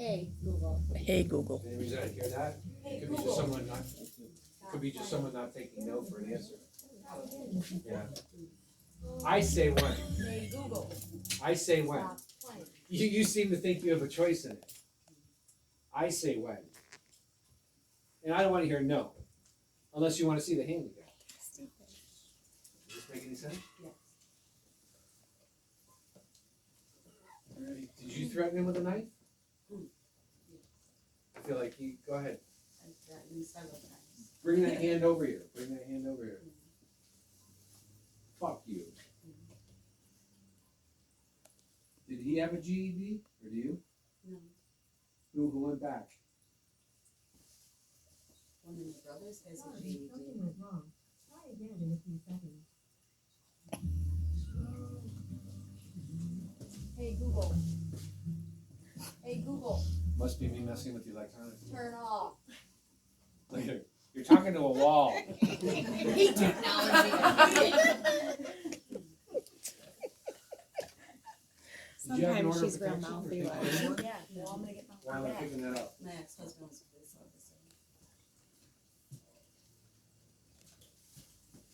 Hey Google. Hey Google. Any reason I hear that? Hey, It could be just Google. someone not, could be just someone not taking no for an answer. Yeah. I say when. Hey Google. I say when. Stop playing. You seem to think you have a choice in it. I say when. And I don't want to hear no, unless you want to see the hand again. Does this make any sense? Yes. Alright. Did you threaten him with a knife? I feel like you, go ahead. I've threatened several times. Bring that hand over here. Bring that hand over here. Fuck you. Did he have a GED, or do you? No. Who went back? One of my brothers has a Sorry, GED. something went wrong. Try again in a few seconds. Hey Google. Hey Google. Must be me messing with the electronics. Turn off. Later. You're talking to a wall. He technology. Did you have an Sometimes order she's of real protection or mouthy take like. it anymore? Yeah, well, I'm gonna get my Why am I back. picking that up? My ex-husband was a police officer.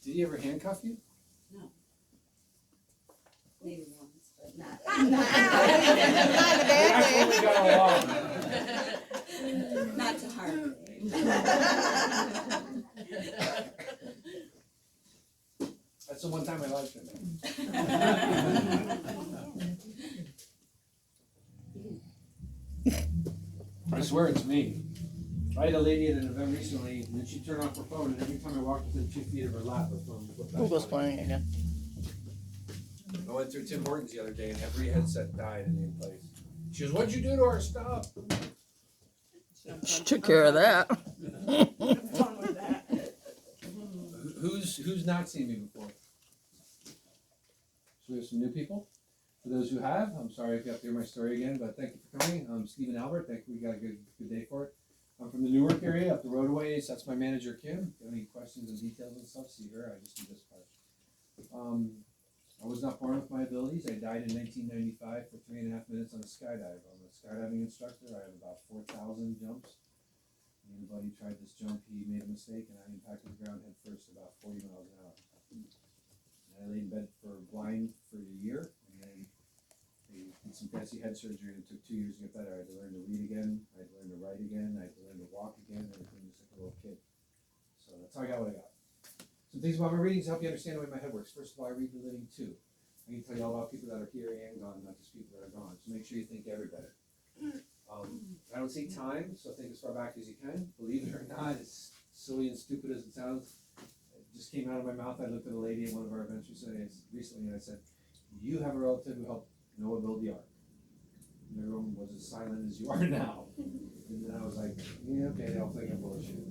Did he ever handcuff you? Maybe once, but not. We actually got along. Not to harm me. That's the one time I liked him. I swear it's me. I had a lady at an event recently, and then she'd turn off her phone, and every time I walked within 2 feet of her lap, her phone would flip back Google's on. playing again. I went through Tim Hortons the other day, and every headset died in the place. She goes, "What'd you do to our stuff?" She took care of that. Who's not seen me before? So we have some new people. For those who have, I'm sorry if you have to hear my story again, but thank you for coming. I'm Stephen Albert. Thank you. We got a good day for it. I'm from the Newark area, up the roadways. That's my manager, Kim. If you have any questions and details and stuff, see her. I just do this part. I was not born with my abilities. I died in 1995 for 3.5 minutes on a skydive. I'm a skydiving instructor. I have about 4,000 jumps. And the buddy tried this jump. He made a mistake, and I impacted the ground head first about 40 miles an hour. And I laid in bed for blind for a year, and then they did some fancy head surgery, and it took 2 years to get better. I had to learn to read again. I had to learn to write again. I had to learn to walk again. Everything just like a little kid. So that's how I got what I got. Some things about my readings to help you understand the way my head works. First of all, I read the living too. I can tell you all about people that are here and gone, not just people that are gone. So make sure you think everybody. I don't see time, so think as far back as you can. Believe it or not, as silly and stupid as it sounds, it just came out of my mouth. I looked at a lady at one of our events recently, and I said, "You have a relative who helped Noah build the ark." And everyone was as silent as you are now. And then I was like, "Yeah, okay, they'll think I'm bullshit."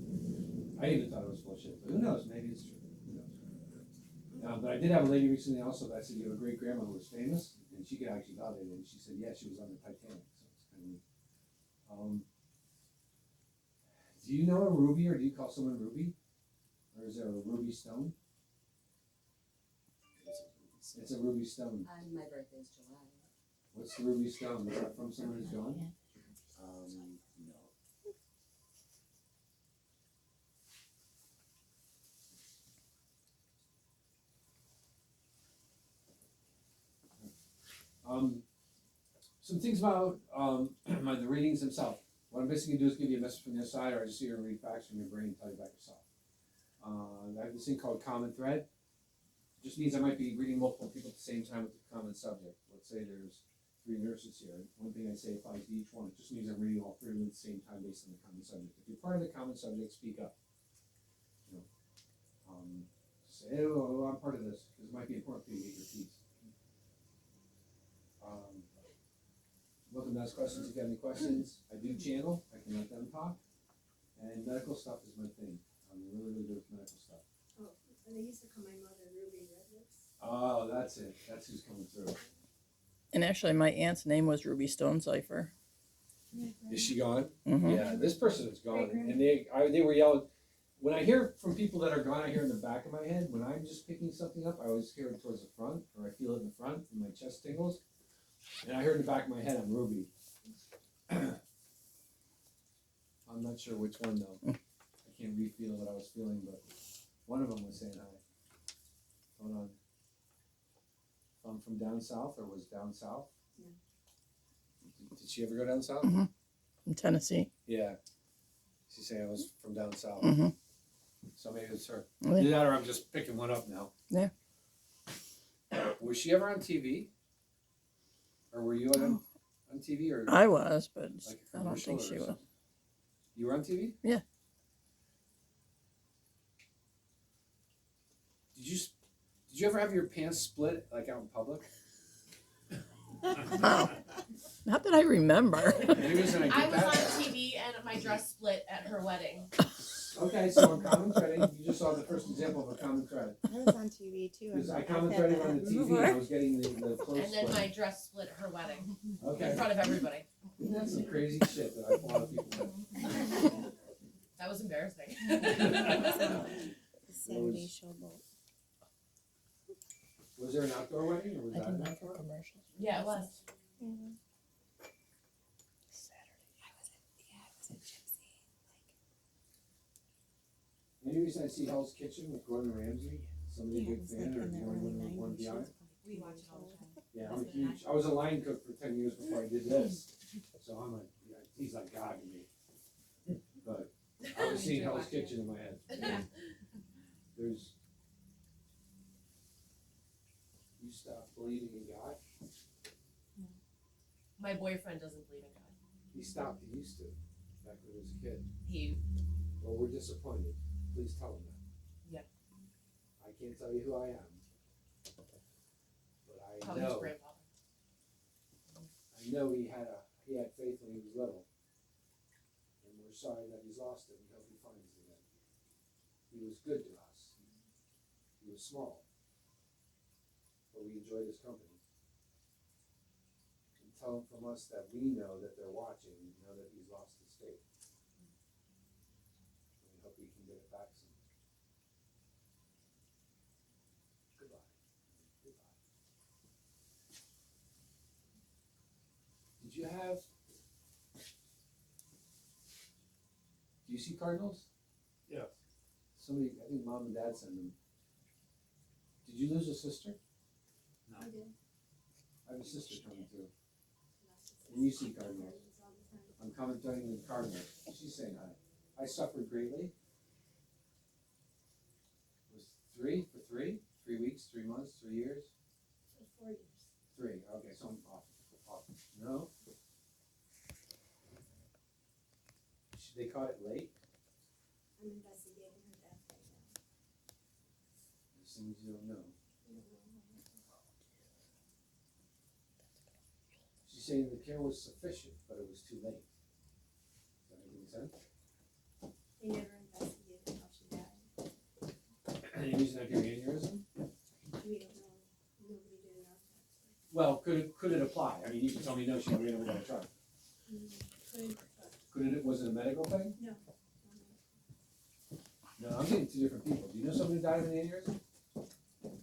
I even thought it was bullshit, but who knows? Maybe it's true. But I did have a lady recently also that said, "You have a great grandma who was famous," and she could actually validate it. And she said, "Yeah, she was on the Titanic." So it's kind of neat. Do you know a ruby, or do you call someone ruby, or is there a ruby stone? It's a ruby stone. My birthday's July. What's the ruby stone? Is that from someone who's gone? No. Some things about the readings themselves. What I'm basically gonna do is give you a message from the other side, or I just see you read facts from your brain and tell you about yourself. I have this thing called common thread. It just means I might be reading multiple people at the same time with a common subject. Let's say there's 3 nurses here. One thing I say applies to each one. It just means I'm reading all 3 of them at the same time based on the common subject. If you're part of the common subject, speak up. You know, say, "Oh, I'm part of this," because it might be important for you to get your piece. Welcome to ask questions if you have any questions. I do channel, I can let them talk. And medical stuff is my thing. I'm really good with medical stuff. Oh, and they used to call my mother Ruby Redlips. Oh, that's it. That's who's coming through. And actually, my aunt's name was Ruby Stone Cipher. Is she gone? Mm-hmm. Yeah, this person is gone. And they were yelling. When I hear from people that are gone, I hear in the back of my head. When I'm just picking something up, I always hear it towards the front, or I feel it in the front, and my chest tingles. And I heard in the back of my head, I'm Ruby. I'm not sure which one though. I can't re-feel what I was feeling, but one of them was saying hi. Hold on. If I'm from down south or was down south? Yeah. Did she ever go down south? Mm-hmm. From Tennessee. Yeah. She said I was from down south. Mm-hmm. So maybe it's her. Yeah. Either that or I'm just picking one up now. Yeah. Was she ever on TV? Or were you on TV or I was, but like a I don't commercial think or she was. something? You were on TV? Yeah. Did you ever have your pants split like out in public? Wow. Not that I remember. Any reason I I did was on that? TV and my dress split at her wedding. Okay, so on common threading, you just saw the first example of a common thread. I was on TV too. Because I I've common had threaded that on the TV before. and I was getting the clothes And then split. my dress split at her wedding in Okay, front of everybody. isn't that some crazy shit that a lot of people do? That was embarrassing. The Saturday Showboat. Was there an outdoor wedding or was I that did an not outdoor? for commercials. Yeah, it was. Yeah. Saturday. I was a gypsy. Any reason I see Hell's Kitchen with Gordon Ramsay? Somebody Yeah, big it was fan like or in the the only early one who wanted to 90s. be She on was it? probably We watch it all the time. Yeah, I'm a huge, I was a line cook for 10 years before I did this, so I'm like, yeah, he's like God to me. But I was seeing Hell's Kitchen in my head. There's, you stop believing in God? My boyfriend doesn't believe in God. He stopped, he used to, back when he was a kid. He, Well, we're disappointed, please tell him that. Yeah. I can't tell you who I am, but I probably his know, grandfather. I know he had faith when he was little. And we're sorry that he's lost it, we hope he finds it again. He was good to us. He was small, but we enjoyed his company. And tell him from us that we know that they're watching, we know that he's lost his faith. And we hope we can get it back soon. Goodbye. Goodbye. Did you have, do you see cardinals? Yes. Somebody, I think mom and dad sent them. Did you lose a sister? No. I did. I have a sister coming through. And you see cardinals. I'm commenting with cardinals. She's saying hi. I suffered greatly. Was 3 for 3? 3 weeks, 3 months, 3 years? For 4 years. 3. Okay, so I'm off. No. They caught it late. I'm investigating her death right now. There's things you don't know. I don't know. She's saying the care was sufficient, but it was too late. Does that make any sense? They never investigated how she died. Any reason I do aneurysm? We don't know. Nobody did an autopsy. Well, could it apply? I mean, you can tell me no, she ran over by a truck. Could, but Was it a medical thing? no. No, I'm getting 2 different people. Do you know someone who died of an aneurysm?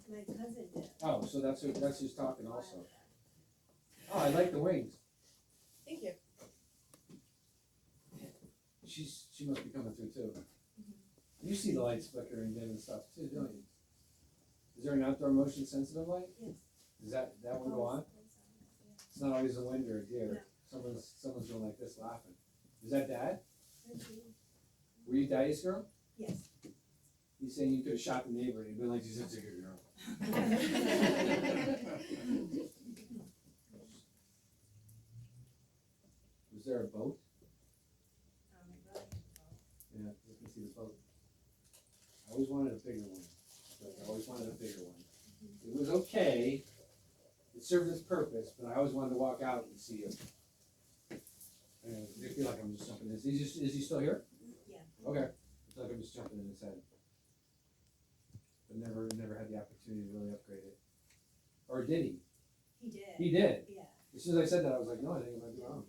My cousin did. Oh, so that's who's talking also. Oh, I like the wings. Thank you. She must be coming through too. You see the lights flickering dim and stuff too, don't you? Is there an outdoor motion sensitive light? Yes. Does that one go on? It's not always a wind or a deer. Someone's going like this laughing. Is that Dad? Were you Daddy's girl? Yes. He's saying you could have shot the neighbor and he'd been like, she's such a good girl. Was there a boat? My brother. Yeah, you can see the boat. I always wanted a bigger one. I always wanted a bigger one. It was okay. It served its purpose, but I always wanted to walk out and see it. And I feel like I'm just jumping in. Is he still here? Yeah. Okay. I feel like I'm just jumping in his head. But never had the opportunity to really upgrade it. Or did he? He did. He did. Yeah. As soon as I said that, I was like, no, I think I might be wrong.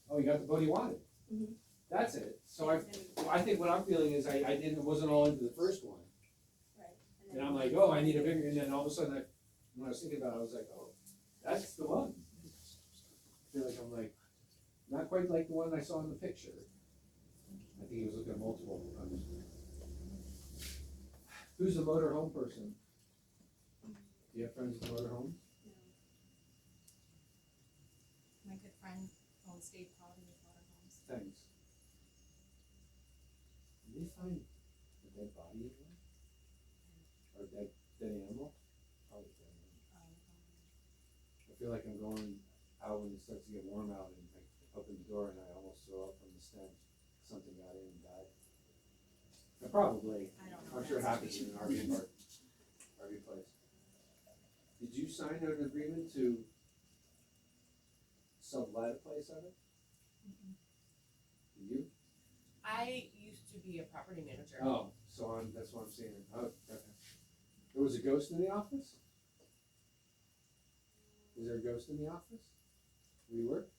Oh, you got the boat he wanted. Mhm. That's it. So I think what I'm feeling is I wasn't all into the first one. Right. And I'm like, oh, I need a bigger, and then all of a sudden, when I was thinking about it, I was like, oh, that's the one. I feel like I'm like, not quite quite like the one I saw in the picture. I think he was looking at multiple. Who's the motorhome person? Do you have friends with motorhomes? My good friend owns State Quality with Motorhomes. Thanks. Did they find a dead body in there? Or a dead animal? Probably dead animal. I feel like I'm going out when it starts to get warm out and I open the door and I almost throw up from the stench. Something got in and died. Probably. I don't know. I'm sure it happens in an RV park, RV place. Did you sign an agreement to sublet a place of it? Did you? I used to be a property manager. Oh, so that's what I'm saying. Oh, okay. There was a ghost in the office? Is there a ghost in the office? Where you work?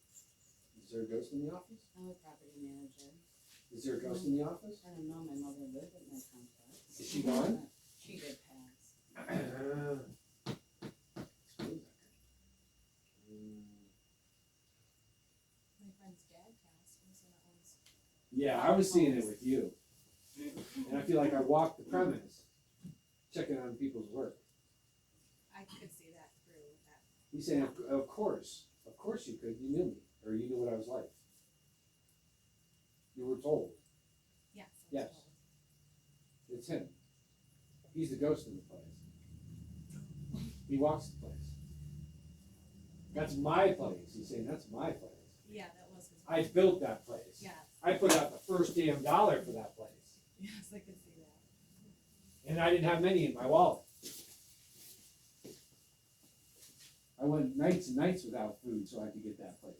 Is there a ghost in the office? I'm a property manager. Is there a ghost in the office? I don't know, my mother lived at my complex. Is she gone? She did pass. My friend's dad passed, and so that was. Yeah, I was seeing it with you. And I feel like I walked the premise, checking on people's work. I could see that through with that. He's saying, of course you could, you knew me, or you knew what I was like. You were told, Yes. Yes. It's him. He's the ghost in the place. He walks the place. That's my place, he's saying, that's my place. Yeah, that was his. I built that place. Yes. I put out the first damn dollar for that place. Yes, I could see that. And I didn't have many in my wallet. I went nights and nights without food so I could get that place.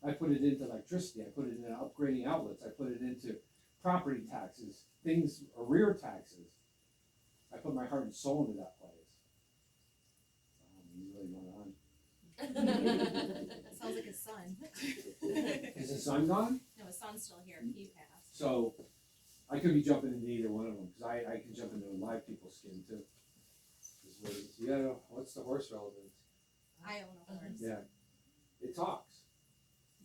I put it into electricity, I put it into upgrading outlets, I put it into property taxes, things, arrear taxes. I put my heart and soul into that place. He's really going on. Sounds like his son. Is his son gone? No, his son's still here. He passed. So I could be jumping into either one of them because I can jump into live people's skin too. Yeah, what's the horse relevance? I own a horse. Yeah, it talks.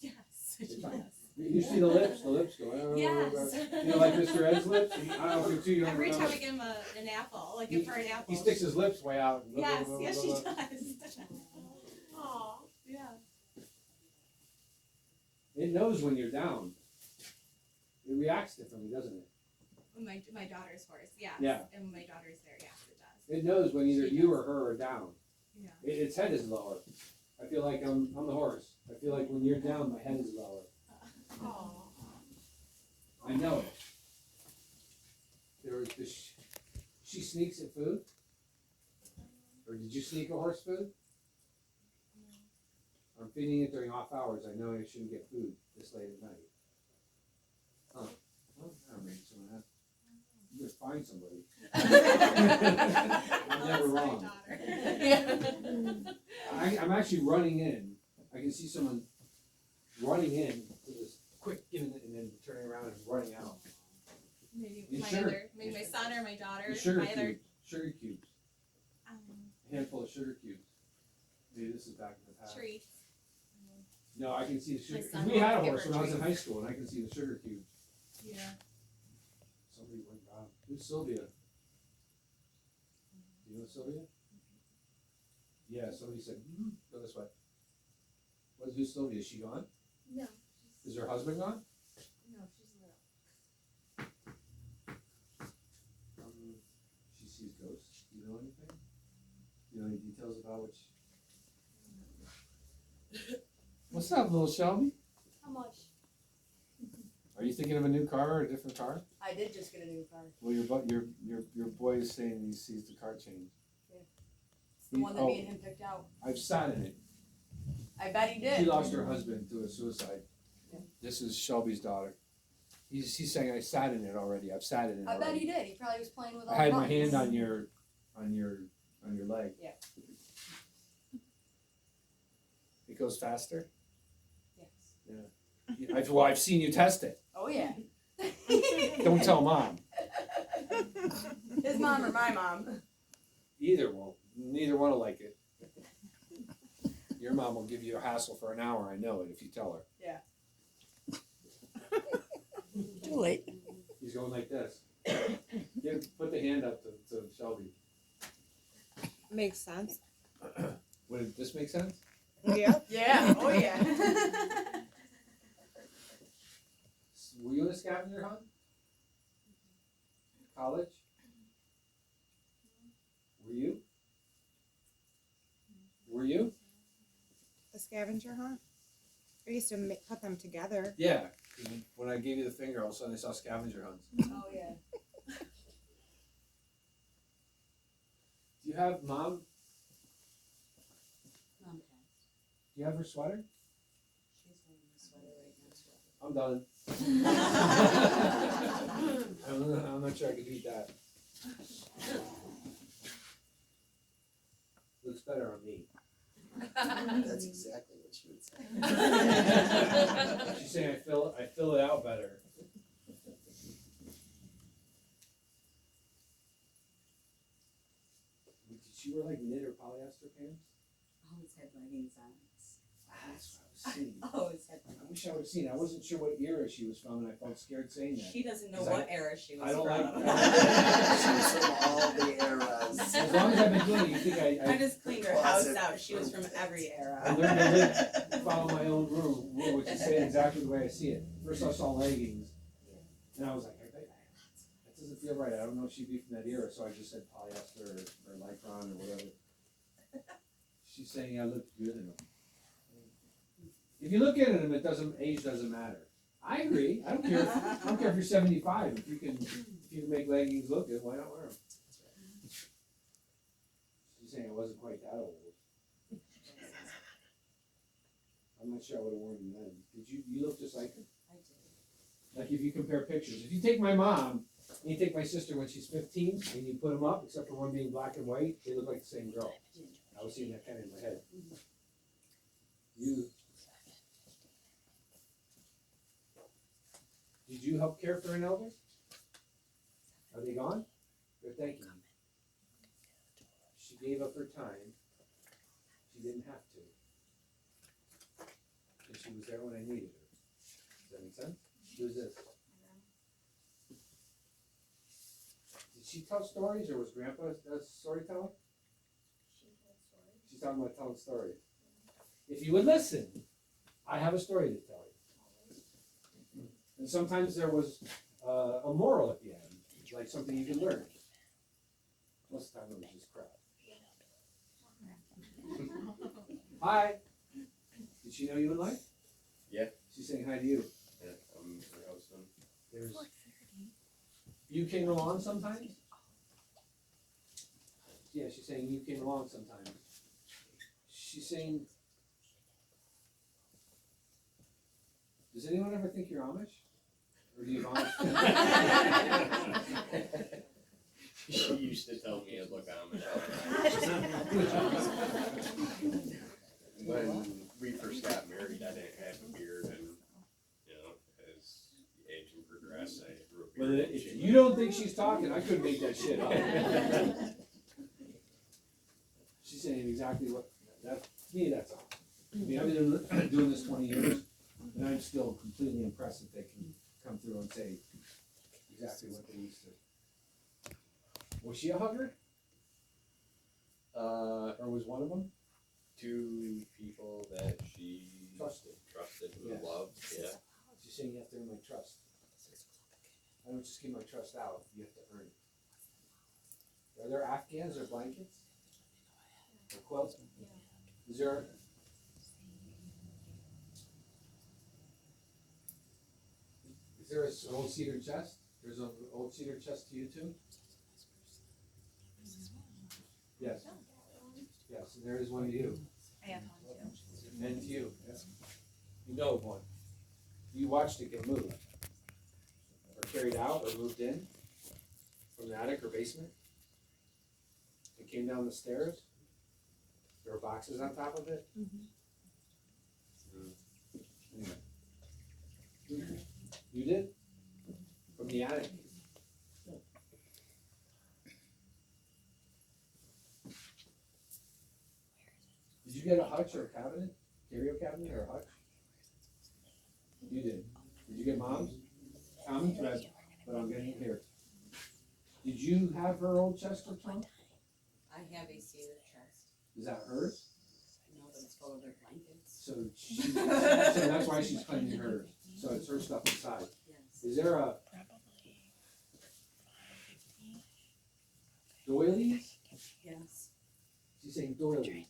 Yes. It Yes. talks. You see the lips go. Yes. You know, like Mr. Ed's lips. I don't know if you're too young. Every to time know. I give him an apple, like He- give her an apple. He sticks his lips way out. Yes, yes, she does. Aw. Yeah. It knows when you're down. It reacts differently, doesn't it? My daughter's horse, yes. Yeah. And when my daughter's there, yes, it does. It knows when either She you does. or her are down. Yeah. Its head is lower. I feel like I'm the horse. I feel like when you're down, my head is lower. Aw. I know it. She sneaks at food? Or did you sneak a horse food? I'm feeding it during off hours. I know I shouldn't get food this late at night. Huh. Well, that'll make someone happy. You better find somebody. I'm never That's my wrong. daughter. I'm actually running in. I can see someone running in to this quick giving it and then turning around and running out. Maybe You my sugar- other, maybe my son or my daughter. The sugar my other. cubes. A handful of sugar cubes. Maybe this is back in the past. Treats. No, I can see the sugar. My son We had a won't give horse her when I was in treats. high school, and I can see the sugar cubes. Yeah. Somebody went down. Who's Sylvia? Do you know Sylvia? Yeah, somebody said, go this way. Who's Sylvia? Is she gone? No, Is her husband gone? no, she's little. She sees ghosts. Do you know anything? Do you know any details about which? What's up, little Shelby? How much? Are you thinking of a new car or a different car? I did just get a new car. Well, your boy is saying he sees the car change. It's the one that Oh. me and him picked out. I've sat in it. I bet he did. She lost her husband to a suicide. Yeah. This is Shelby's daughter. He's saying I sat in it already. I've sat in it I bet already. he did. He probably was playing with all I had the my hand buttons. on your leg. Yeah. It goes faster. Yes. I've seen you test it. Oh yeah. Don't tell mom. His mom or my mom. Either won't. Neither one will like it. Your mom will give you a hassle for an hour. I know it if you tell her. Yeah. too late. He's going like this. Put the hand up to Shelby. Makes sense. Would this make sense? Yep. Yeah, oh yeah. Were you in a scavenger hunt? College? Were you? Were you? A scavenger hunt? I used to put them together. Yeah. When I gave you the finger, all of a sudden I saw scavenger hunts. Oh yeah. Do you have mom? Mom passed. Do you have her sweater? She's wearing a sweater right now. I'm done. I'm not sure I could beat that. Looks better on me. That's exactly what she would say. She's saying I fill it out better. Did she wear like knit or polyester pants? Always had leggings on. That's what I was seeing. Always had I leggings. wish I would have seen. I wasn't sure what era she was from, and I felt scared saying that. She doesn't know 'Cause what era she was I don't from. She was from all the eras. As long as I've been doing it, you think I just cleaned her Closet house out. She was from every I era. learned to live, follow my own rule, which is say it exactly the way I see it. First I saw leggings, and I was like, that doesn't feel right. I don't know if she'd be from that era, so I just said polyester or lycron or whatever. She's saying I look good in them. If you look at them, age doesn't matter. I agree. I don't care. I don't care if you're 75. If you can make leggings look good, why not wear them? She's saying I wasn't quite that old. I'm not sure I would have worn them then. Did you? You look just like her. I did. Like if you compare pictures, if you take my mom and you take my sister when she's 15 and you put them up, except for one being black and white, they look like the same girl. I was seeing that kind of in my head. Did you help care for an elder? Are they gone? They're thanking you. She gave up her time. She didn't have to. And she was there when I needed her. Does that make sense? Who's this? Did she tell stories, or was Grandpa a storyteller? She's talking about telling stories. If you would listen, I have a story to tell you. And sometimes there was a moral at the end, like something you could learn. Most of the time it was just crap. Hi. Did she know you in life? Yeah. She's saying hi to you. Yeah, I'm her husband. You came along sometimes? Yeah, she's saying you came along sometimes. She's saying, does anyone ever think you're Amish? Or do you have Amish? She used to tell me I'd look Amish. When we first got married, I didn't have a beard, and as the aging progressed, I grew a Well, beard. if you don't think she's talking, I couldn't make that shit up. She's saying exactly what, that, to me, that's awesome. I mean, I've been doing this 20 years, and I'm still completely impressed that they can come through and say exactly what they used to. Was she a hugger? Or was one of them? Two people that she Trusted. and Yes. loved. Yeah. She's saying you have to earn my trust. I don't just give my trust out, you have to earn it. Are there Afghans or blankets? Or quilts? Is there? Is there an old cedar chest? There's an old cedar chest to you too? Yes. Yes, and there is one to you. I have one too. And to you. You know of one. You watched it get moved. Or carried out or moved in from the attic or basement. It came down the stairs. There were boxes on top of it. Anyway. You did? From the attic. Did you get a hutch or a cabinet? Curio cabinet or a hutch? You did. Did you get mom's? common thread, but I'm getting it here. Did you have her old chest or trunk? I have a cedar chest. Is that hers? No, but it's full of their blankets. So so that's why she's claiming hers. So it's her stuff inside. Yes. Is there a doilies? Yes. She's saying doilies.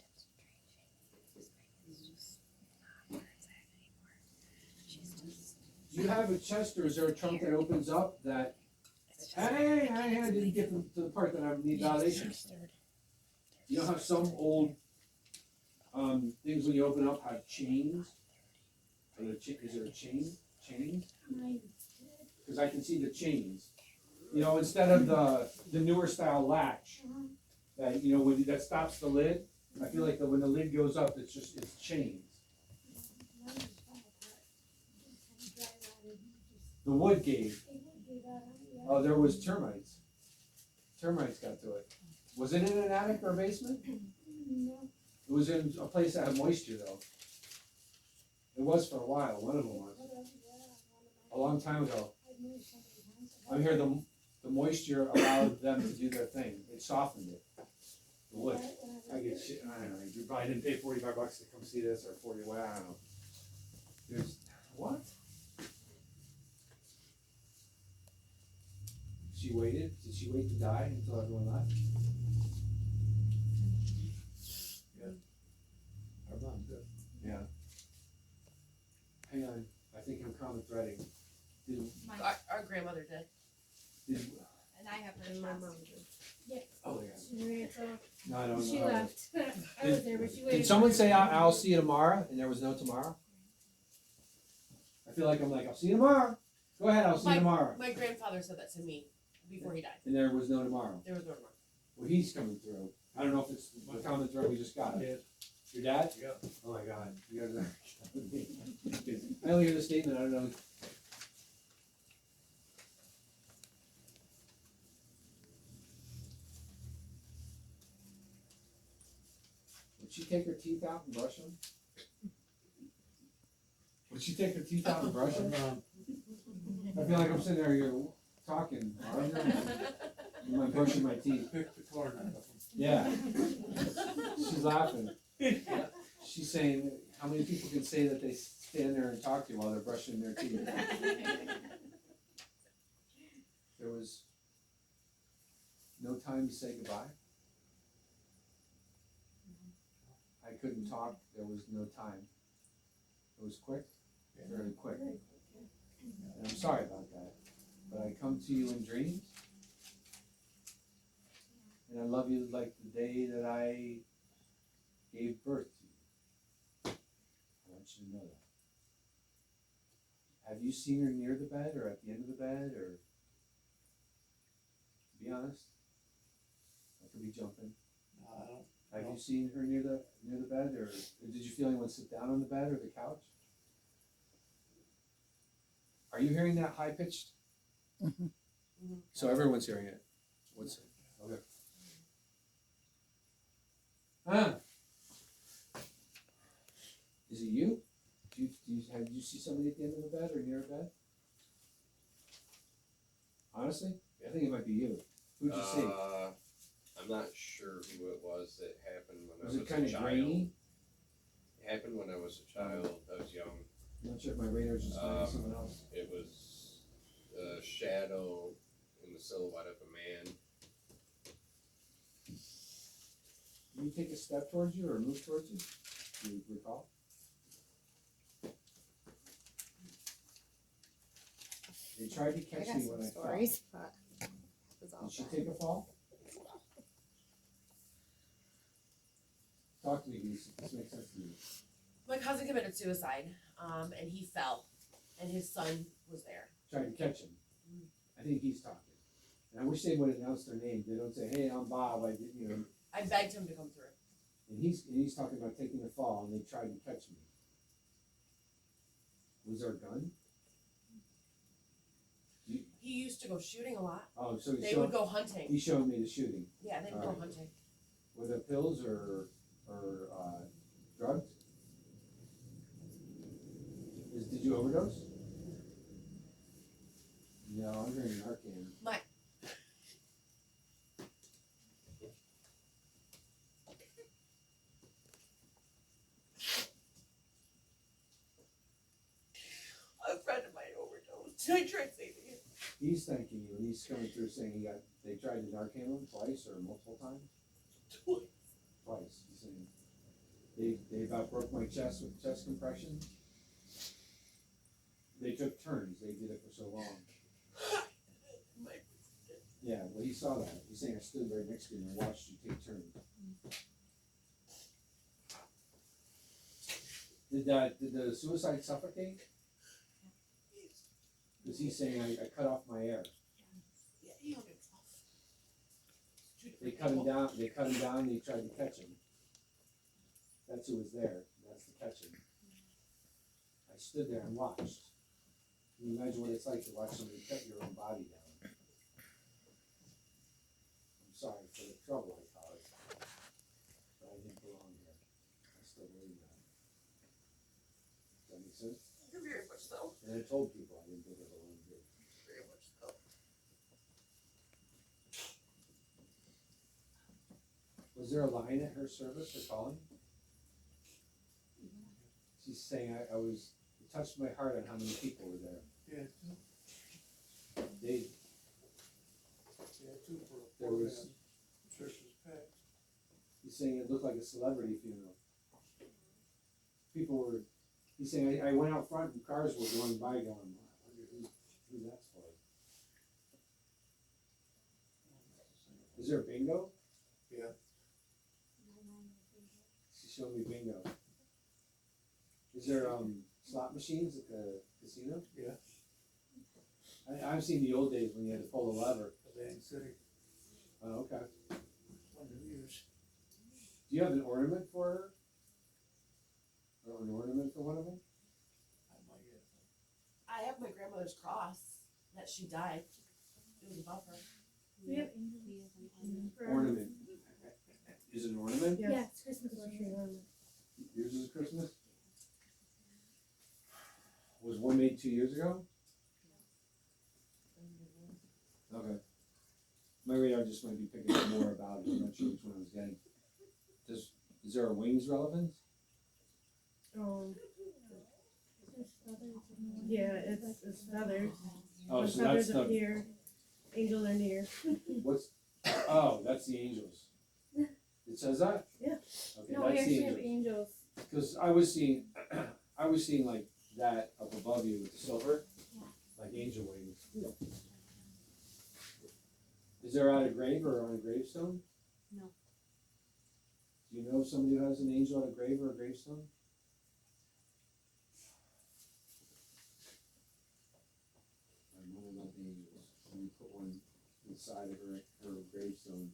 Do you have a chest or is there a trunk that opens up that, hey, I didn't get to the part that I need validation. You know how some old things when you open up have chains? Is there a chain? Chains? Because I can see the chains. You know, instead of the newer style latch that that stops the lid. I feel like when the lid goes up, it's chains. The wood gave. Oh, there was termites. Termites got to it. Was it in an attic or a basement? It was in a place that had moisture though. It was for a while. One of them was. A long time ago. I hear the moisture allowed them to do their thing. It softened it. The wood. I get shit, I don't know, you probably didn't pay $45 to come see this, or 40, well, I don't know. There's what? She waited. Did she wait to die until everyone left? Our mom did. Yeah. Hang on. I think I'm common threading. Did, Our grandmother did. did, And I have her And my chest. mom did. oh yeah. She waited till No, I don't know. she left. I was there, but she waited. Did someone say I'll see you tomorrow and there was no tomorrow? I feel like I'm like, I'll see you tomorrow. Go ahead, I'll see you tomorrow. My grandfather said that to me before he died. And there was no tomorrow. There was no tomorrow. Well, he's coming through. I don't know if it's the common thread we just got. Yeah. Your dad? Yeah. Oh my God. You guys are I only hear the statement, I don't know. Would she take her teeth out and brush them? Would she take her teeth out and brush them? I feel like I'm sitting there here talking. I'm like brushing my teeth. Pick the corner out of them. Yeah. She's laughing. She's saying, how many people can say that they stand there and talk to you while they're brushing their teeth? There was no time to say goodbye. I couldn't talk, there was no time. It was quick, very quick. And I'm sorry about that, but I come to you in dreams. And I love you like the day that I gave birth to you. I want you to know that. Have you seen her near the bed or at the end of the bed or? To be honest, I could be jumping. I don't. Have you seen her near the bed or did you feel anyone sit down on the bed or the couch? Are you hearing that high pitched? Mhm. So everyone's hearing it. What's it? Okay. Is it you? Did you see somebody at the end of the bed or near a bed? Honestly, I think it might be you. Who'd you see? I'm not sure who it was that happened when Was I it was kind a of child. grainy? It happened when I was a child. I was young. I'm not sure if my radar's just finding someone else. It was a shadow in the silhouette of a man. Did you take a step towards you or move towards you? Do you recall? They tried to I catch got me some when I fell. stories, but that was all Did she bad. take a fall? Talk to me, Goose. This makes sense to me. My cousin committed suicide, and he fell, and his son was there. Tried to catch him. I think he's talking. And I wish they would announce their name. They don't say, "Hey, I'm Bob. I did," you know. I begged him to come through. And he's talking about taking a fall, and they tried to catch me. Was there a gun? He used to go shooting a lot. Oh, so They would go hunting. he showed me the shooting. Yeah, they would go Alright. hunting. Were there pills or drugs? Did you overdose? No, I'm drinking Narcan. A friend of mine overdosed. I tried saving him. He's thanking you, and he's coming through saying they tried to Narcan him twice or multiple times? Twice, he's saying. They about broke my chest with chest compression. They took turns, they did it for so long. Yeah, well, he saw that. He's saying I stood right next to him and watched you take turns. Did the suicide suffocate? Because he's saying I cut off my air. Yeah, he hung himself. They cut him down, they tried to catch him. That's who was there, that's the catching. I stood there and watched. Can you imagine what it's like to watch somebody cut your own body down? I'm sorry for the trouble I caused, but I didn't belong here. I still believe that. Does that make sense? Very much so. And I told people I didn't think I belonged here. Very much so. Was there a line at her service for calling? She's saying it touched my heart on how many people were there. Yeah. They, Yeah, two for there was, Trish's pet. he's saying it looked like a celebrity funeral. People were, he's saying, I went out front and cars were going by going, wow, I wonder who that's for. Is there a bingo? Yeah. She showed me bingo. Is there, slot machines at the casino? Yeah. I've seen the old days when you had to pull a lever. Atlantic City, Oh, okay. one of Muse. Do you have an ornament for her? Or an ornament for one of them? I might get I have my grandmother's cross that she died. It was above her. We have Ornament. Is it an ornament? Yeah, it's Christmas tree. Yours is Christmas? Was one made 2 years ago? Okay. My radar just might be picking up more about it, I'm not sure which one I was getting. Is there a wings relevance? Yeah, it's feathers. Oh, When so that's feathers the, appear, angels are near. oh, that's the angels. It says that? Yeah. Okay, No, we that's the actually have angels. angels. Cause I was seeing like that up above you with the silver, like angel wings. Is there at a grave or on a gravestone? No. Do you know somebody who has an angel at a grave or a gravestone? I'm wondering about the angels. Let me put one inside of her gravestone.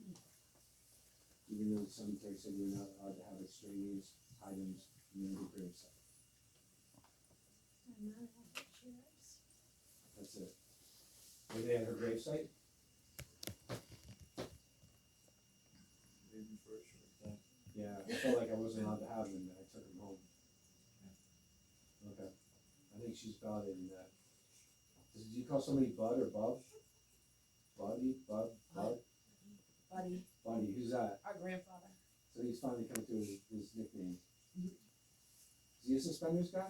Even though the cemetery said you're not allowed to have extraneous items near the gravesite. That's it. Were they at her gravesite? Maybe for a short time. Yeah, I felt like I wasn't allowed to have them, and I took them home. Okay, I think she's validating that. Did you call somebody Bud or Bub? Buddy, Bud, Bud? Buddy, Buddy, who's that? our grandfather. So he's finally coming to his nickname. Is he a suspenders guy?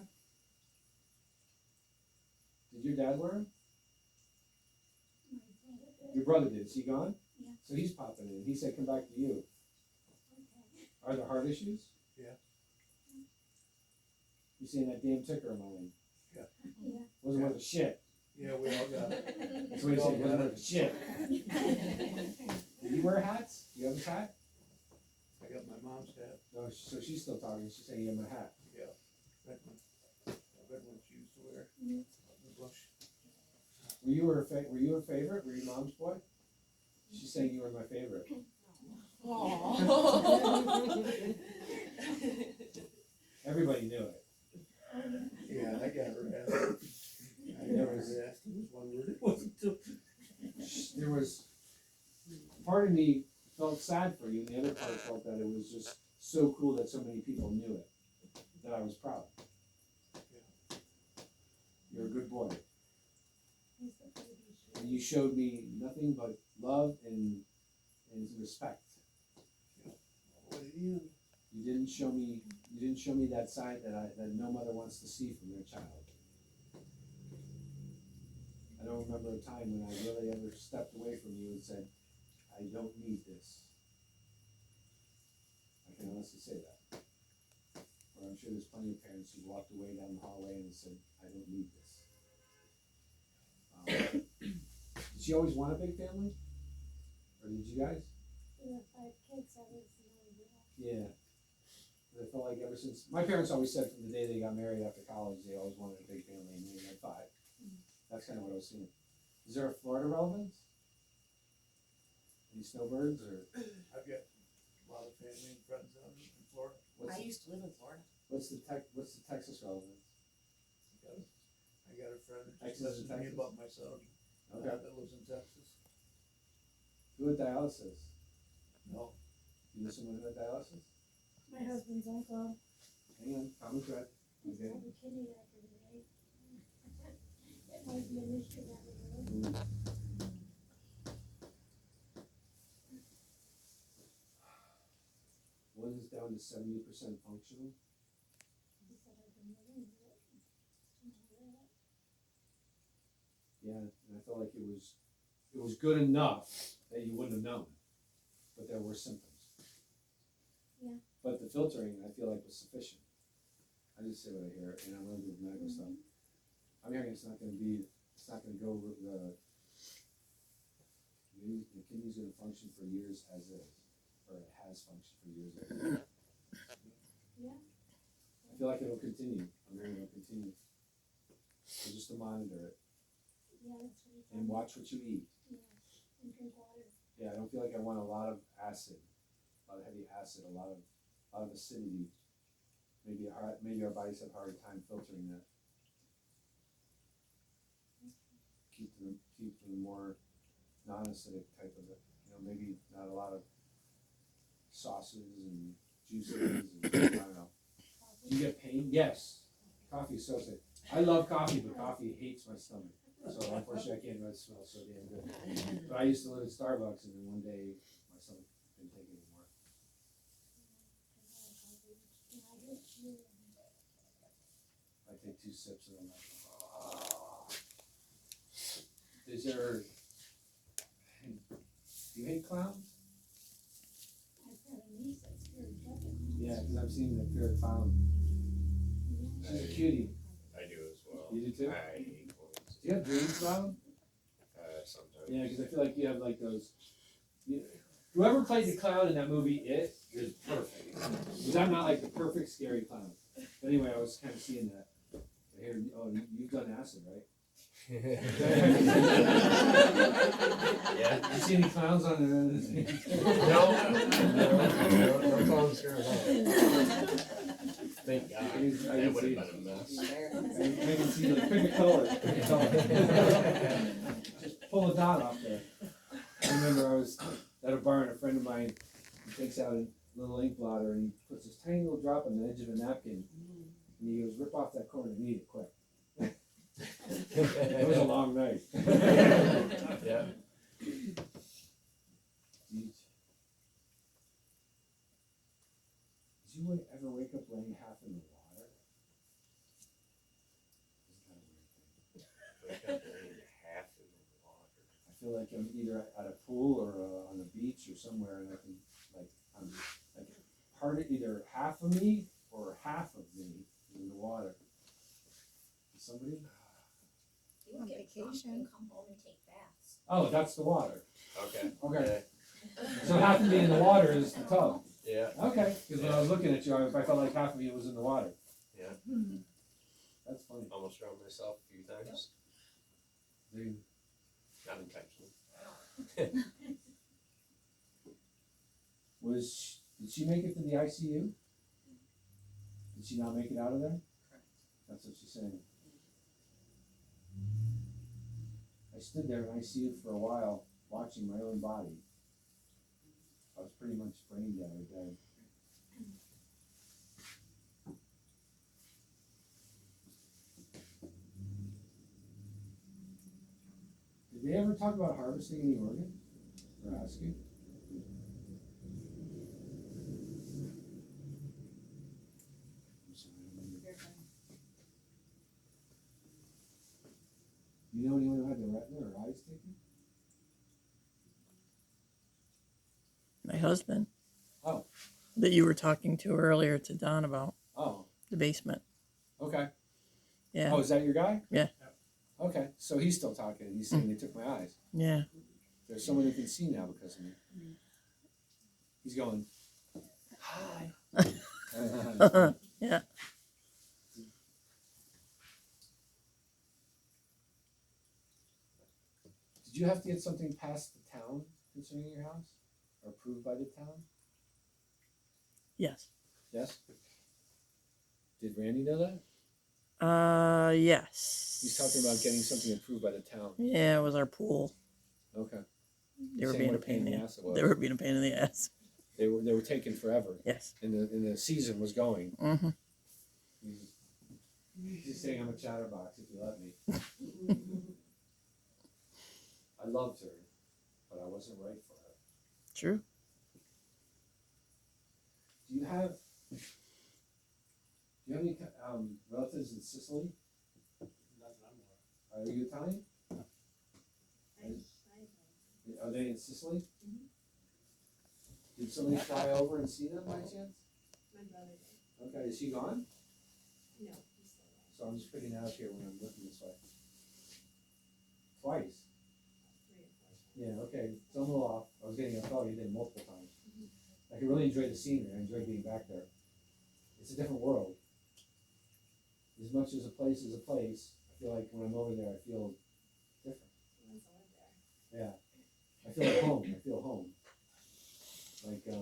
Did your dad wear him? Your brother did, is he gone? Yeah. So he's popping in, he said come back to you. Are there heart issues? Yeah. You seen that damn ticker of mine? Yeah. Yeah. Wasn't worth a shit. Yeah, we all got it. That's what he said, wasn't worth a shit. Do you wear hats? Do you have a hat? I got my mom's hat, No, so she's still talking, she's saying you have a hat. red one. Red one she used to wear. Mhm. The bush. Were you her favorite? Were you mom's boy? She's saying you were my favorite. Everybody knew it. Yeah, I got harassed. I There got was- harassed, it was one word, it wasn't two. There was, part of me felt sad for you, and the other part felt that it was just so cool that so many people knew it, that I was proud. You're a good boy. And you showed me nothing but love and respect. You didn't show me that side that no mother wants to see from their child. I don't remember a time when I really ever stepped away from you and said, I don't need this. I can honestly say that. Or I'm sure there's plenty of parents who walked away down the hallway and said, I don't need this. Did she always want a big family? Or did you guys? We have 5 kids, that was the idea. Yeah. And I felt like ever since, my parents always said from the day they got married after college, they always wanted a big family, and they had 5. That's kind of what I was seeing. Is there a Florida relevance? Any snowbirds or I've got a lot of family and friends out in Florida. I used to live in Florida. what's the Texas relevance? I got a friend that Texas just and listens to me Texas? about my son, Okay. that lives in Texas. Who had dialysis? No, You know someone who had dialysis? My husband's uncle, Hang on, common thread. he's Okay. had a kidney after today. It might be an issue that we know. One is down to 70% functional. He said I've been living with it. Yeah, and I felt like it was good enough that you wouldn't have known, but there were symptoms. Yeah. But the filtering, I feel like, was sufficient. I just say what I hear, and I'm really good with medical stuff. I'm hearing it's not gonna go with the kidney's gonna function for years as is, or it has functioned for years as is. Yeah. I feel like it'll continue. I'm hearing it'll continue. So just to monitor it Yeah, that's what he told and me. watch what you eat. Yeah, and drink water. Yeah, I don't feel like I want a lot of acid, a lot of heavy acid, a lot of acidity. Maybe our bodies have a hard time filtering that. Keep the more non-acidic type of it. Maybe not a lot of sauces and juices and I don't know. Do you get pain? Yes. Coffee is so sick. I love coffee, but coffee hates my stomach. So unfortunately I can't really smell so damn good. But I used to live at Starbucks and then one day my stomach didn't take it anymore. I take 2 sips and I'm like, oh. Is there, do you hate clowns? I've got a niece that's very delicate. Yeah, because I've seen the fear of clown. She's a cutie. I do as well. You do too? I hate clones. Do you have dreams, clown? Sometimes. Yeah, because I feel like you have like those. Whoever played the clown in that movie, It, is perfect. Because I'm not like the perfect scary clown. But anyway, I was kind of seeing that. I hear, oh, you've done acid, right? Yeah. You see any clowns on the? No clowns here at all. Thank God. I can That would see have it. been a mess. I can see like pick a color. Just pull a dot off there. I remember I was at a bar and a friend of mine takes out a little ink blotter and he puts this tiny little drop on the edge of a napkin and he goes, rip off that corner and eat it quick. It was a long night. Yeah. Did you ever wake up laying half in the water? Isn't that a weird thing? Wake up laying half in the water. I feel like I'm either at a pool or on a beach or somewhere, and I can I'm like part of either half of me or half of me is in the water. Is somebody? On You get drunk vacation. and come home and take baths. Oh, that's the water. Okay. Okay. So half of me in the water is the tub. Yeah. Okay. Because when I was looking at you, I felt like half of me was in the water. Yeah. That's funny. Almost drowned myself a few times. Dude. Not intentionally. Did she make it to the ICU? Did she not make it out of there? Correct. That's what she's saying. I stood there in ICU for a while, watching my own body. I was pretty much brain dead or dead. Did they ever talk about harvesting any organ? Or ask you? I'm sorry, I don't remember. You know anyone who had their retina or eyes taken? My husband. Oh. That you were talking to earlier to Don about Oh, the basement. okay. Yeah. Oh, is that your guy? Yeah. Okay, so he's still talking, and he's saying they took my eyes. Yeah. There's someone who can see now because of me. He's going, hi. Yeah. Did you have to get something past the town concerning your house? Or approved by the town? Yes. Yes? Did Randy know that? Yes. He's talking about getting something approved by the town. Yeah, it was our pool. Okay. They were Saying being what a pain in the ass it was. They were being a pain in the ass. They were taking forever. Yes. And the season was going. Mm-hmm. He's saying I'm a chatterbox if you let me. I loved her, but I wasn't right for her. True. Do you have any relatives in Sicily? Are you Italian? Are they in Sicily? Did somebody fly over and see them by chance? My brother did. Okay, is he gone? No, he's still there. So I'm just picking out here when I'm looking this way. Twice. 3 or 4 times. Yeah, okay, so I'm a little off. I was getting a thought you did multiple times. I can really enjoy the scenery. I enjoy being back there. It's a different world. As much as a place is a place, I feel like when I'm over there, I feel different. He wants to live there. Yeah. I feel like home. I feel home. Like, that's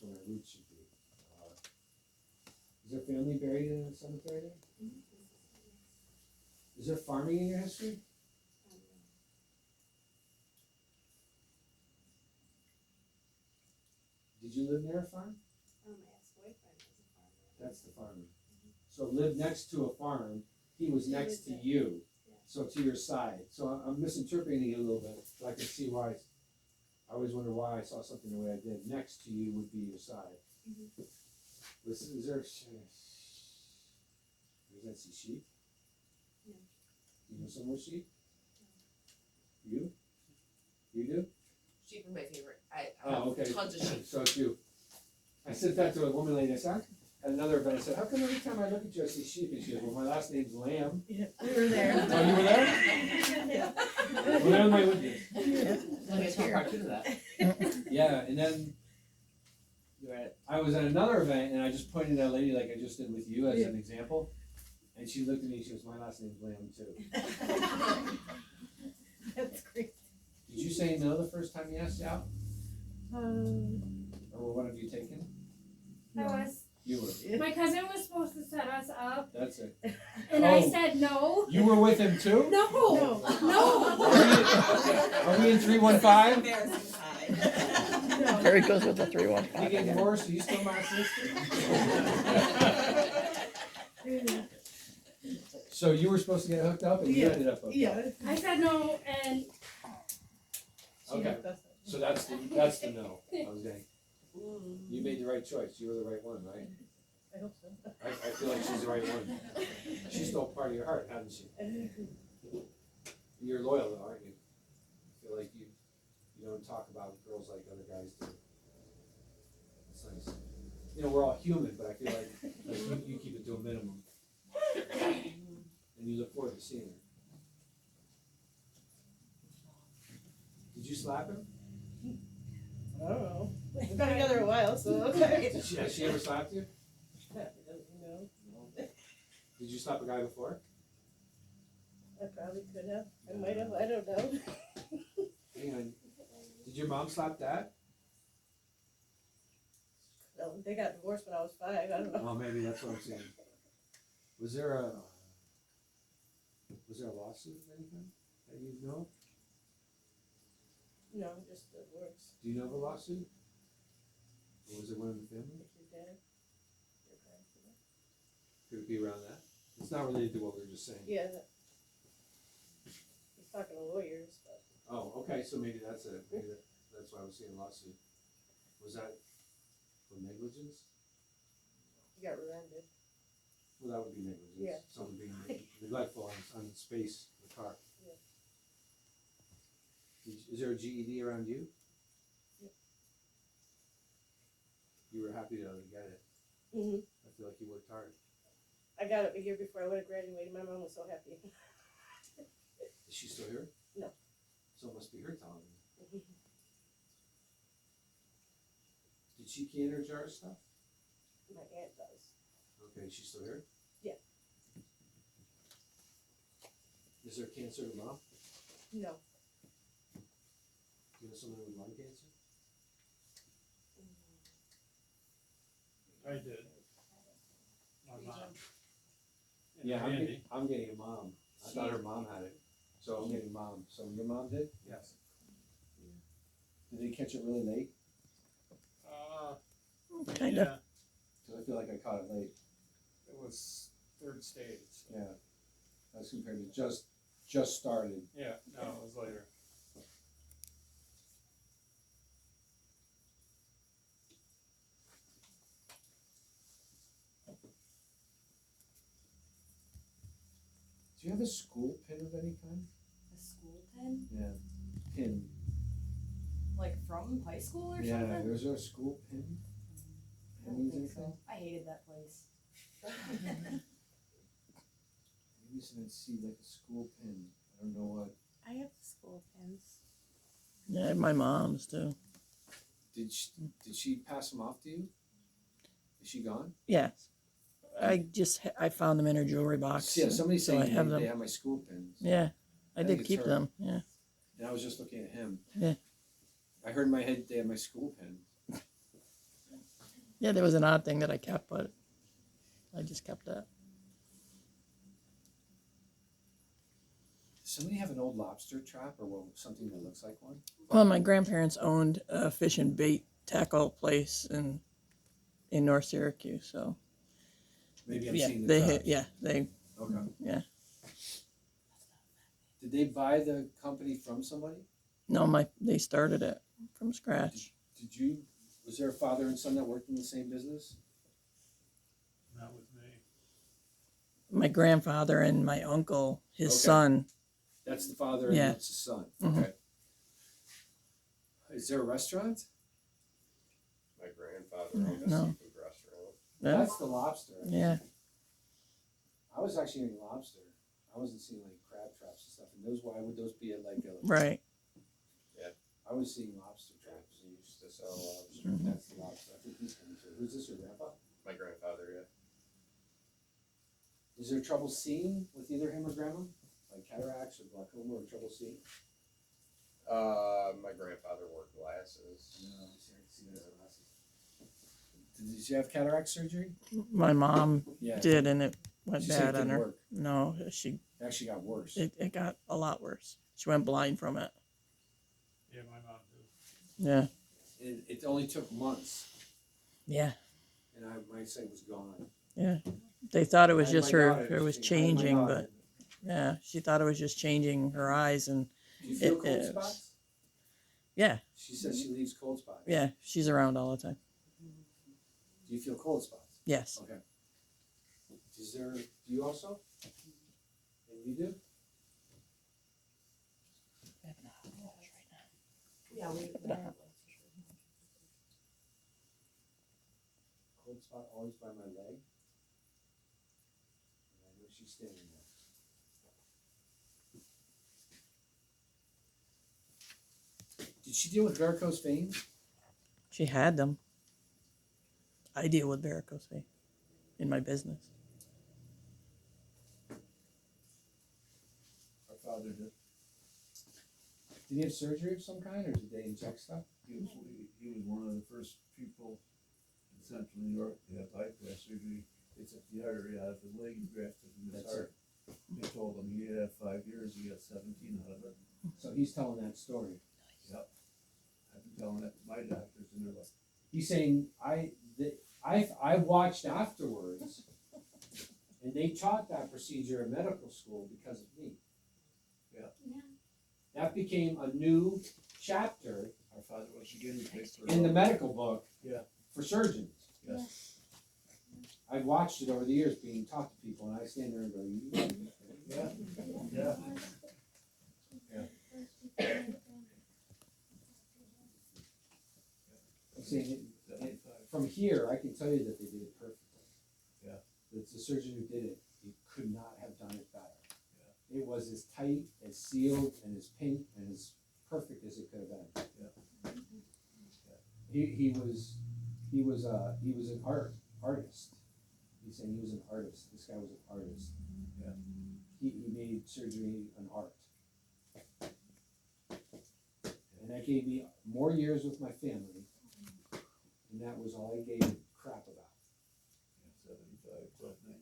where my roots should be. Is there family buried in a cemetery there? Is there farming in your history? Did you live near a farm? My ex-boyfriend was a farmer. That's the farmer. So live next to a farm, he was next to was you, Yeah. so to your side. So I'm misinterpreting it a little bit, but I can see why. I always wonder why I saw something the way I did. Next to you would be your side. Is there, does that see sheep? No. You know some more sheep? You? You do? Sheep are my favorite. I Oh, have okay. tons of sheep. So it's you. I said that to a woman lady. I said, at another event, I said, how come every time I look at you, I see sheep? And she goes, well, my last name's Lamb. Yeah, we were there. Oh, you were there? Well, they're my witness. Let me talk back to that. Yeah, and then You read it? I was at another event, and I just pointed at a lady like I just did with you as an example. And she looked at me, she goes, my last name's Lamb, too. That's great. Did you say no the first time you asked out? Or were one of you taken? I was. You were. My cousin was supposed to set us up, That's it. and I Oh. said no. You were with him too? No. Are we in 315? There he goes with the 3-1. You get divorced, are you still my sister? So you were supposed to get hooked up and you ended up hooked up? I said no, and Okay, so that's the no. I was getting. You made the right choice. You were the right one, right? I hope so. I feel like she's the right one. She's still part of your heart, hasn't she? You're loyal though, aren't you? I feel like you don't talk about girls like other guys do. It's nice. You know, we're all human, but I feel like you keep it to a minimum. And you look forward to seeing her. Did you slap him? I don't know. We've been together a while, so okay. Has she ever slapped you? No, Did you slap a guy before? I probably could have. I might have. I don't know. Hang on. Did your mom slap dad? No, they got divorced when I was 5. I don't know. Oh, maybe that's what I'm saying. Was there a lawsuit of anything that you know? No, just divorce. Do you know of a lawsuit? Or was it one in the family? With your dad. Your parents. Could it be around that? Is It's not related to what we were just saying. Yeah. He's talking to lawyers, but. Oh, okay, so maybe that's it, that's why I was seeing lawsuit. Was that for negligence? He got rear-ended. Well, that would be negligence. Yeah. Someone being neglectful on space in the car. Yeah. Is there a GED around you? Yep. You were happy to get it. Mhm. I feel like you worked hard. I got it a year before I would have graduated. My mom was so happy. Is she still here? No. So it must be her telling me. Did she can her jar stuff? My aunt does. Okay, is she still here? Yeah. Is there cancer to mom? No. Do you know someone with lung cancer? I did. My mom. And Yeah, Randy. I'm getting a mom. I thought her mom had it. So I'm getting mom. So your mom did? Yes. Did they catch it really late? Kinda. Yeah, Because I feel like I caught it late. it was third stage. So. Yeah. As compared to just started. Yeah, no, it was later. Do you have a school pin of any kind? A school pen? Yeah. Pin. Like from high school or Yeah, something? there's a school pin. I don't think so. I hated that place. Maybe something see like a school pin. I don't know what. I have school pins. Yeah, my mom's too. Did she pass them off to you? Is she gone? Yes. I found them in her jewelry box. Yeah, somebody so I saying have they them. have my school pins. Yeah, I think did it's keep her. them. Yeah. And I was just looking at him. Yeah. I heard in my head they have my school pin. Yeah, there was an odd thing that I kept, but I just kept that. Does somebody have an old lobster trap or something that looks like one? Well, my grandparents owned a fish and bait tackle place in North Syracuse, so Maybe I'm yeah, seeing the they traps. they Okay. yeah. Did they buy the company from somebody? No, they started it from scratch. Was there a father and son that worked in the same business? Not with me. My grandfather and my uncle, his Okay. son. That's the father and Yeah. that's the son. Mhm. Okay. Is there a restaurant? My grandfather owned a No. seafood restaurant. Yeah. That's the lobster. Yeah. I was actually getting lobster. I wasn't seeing like crab traps and stuff. And why would those be at like a? Right. I was seeing lobster traps. He used to sell lobster. Mhm. That's the lobster. I think he's coming too. Who's this, your grandpa? My grandfather, yeah. Is there trouble seeing with either him or grandma? Like cataracts or glaucoma or trouble seeing? My grandfather wore glasses. No, I can see those glasses. Did you have cataract surgery? My mom Yeah. did, and it went She said it bad on didn't her. work. No, It actually got worse. it got a lot worse. She went blind from it. Yeah, my mom did. Yeah. It only took months, Yeah. and my sight was gone. Yeah. They thought it was I had just my her. daughter, It was I had my changing, daughter. but yeah, she thought it was just changing her eyes, and Do you feel it cold is. spots? yeah, She says she leaves cold spots. yeah, she's around all the time. Do you feel cold spots? Yes. Okay. Do you also? And you do? Yeah, we Cold spot always by my leg. And I know she's standing there. Did she deal with varicose veins? She had them. I deal with varicose vein in my business. Our father did. Did he have surgery of some kind, or did they inject stuff? He was one of the first people in central New York to have bypass surgery. They took the artery out of his leg and grafted in his That's heart. They told him he'd have 5 years, he got 17 out of it. So he's telling that story. Yep. I've been telling that to my doctors, and they're like, He's saying I watched afterwards, And they taught that procedure in medical school because of me. Yeah. That became a new chapter Our father was a guinea pig for. in the medical book Yeah. for surgeons. Yes. I've watched it over the years being taught to people, and I stand there and go, "You." Yeah, yeah. I'm saying, 75. from here, I can tell you that they did it perfectly. Yeah. It's the surgeon who did it, he could not have done it better. It was as tight, as sealed, and as pink, and as perfect as it could have been. Yeah. He was an artist. He's saying he was an artist. This guy was an artist. Yeah. He made surgery an art. And that gave me more years with my family, and that was all I gave a crap about. Yeah, 75, plus 90.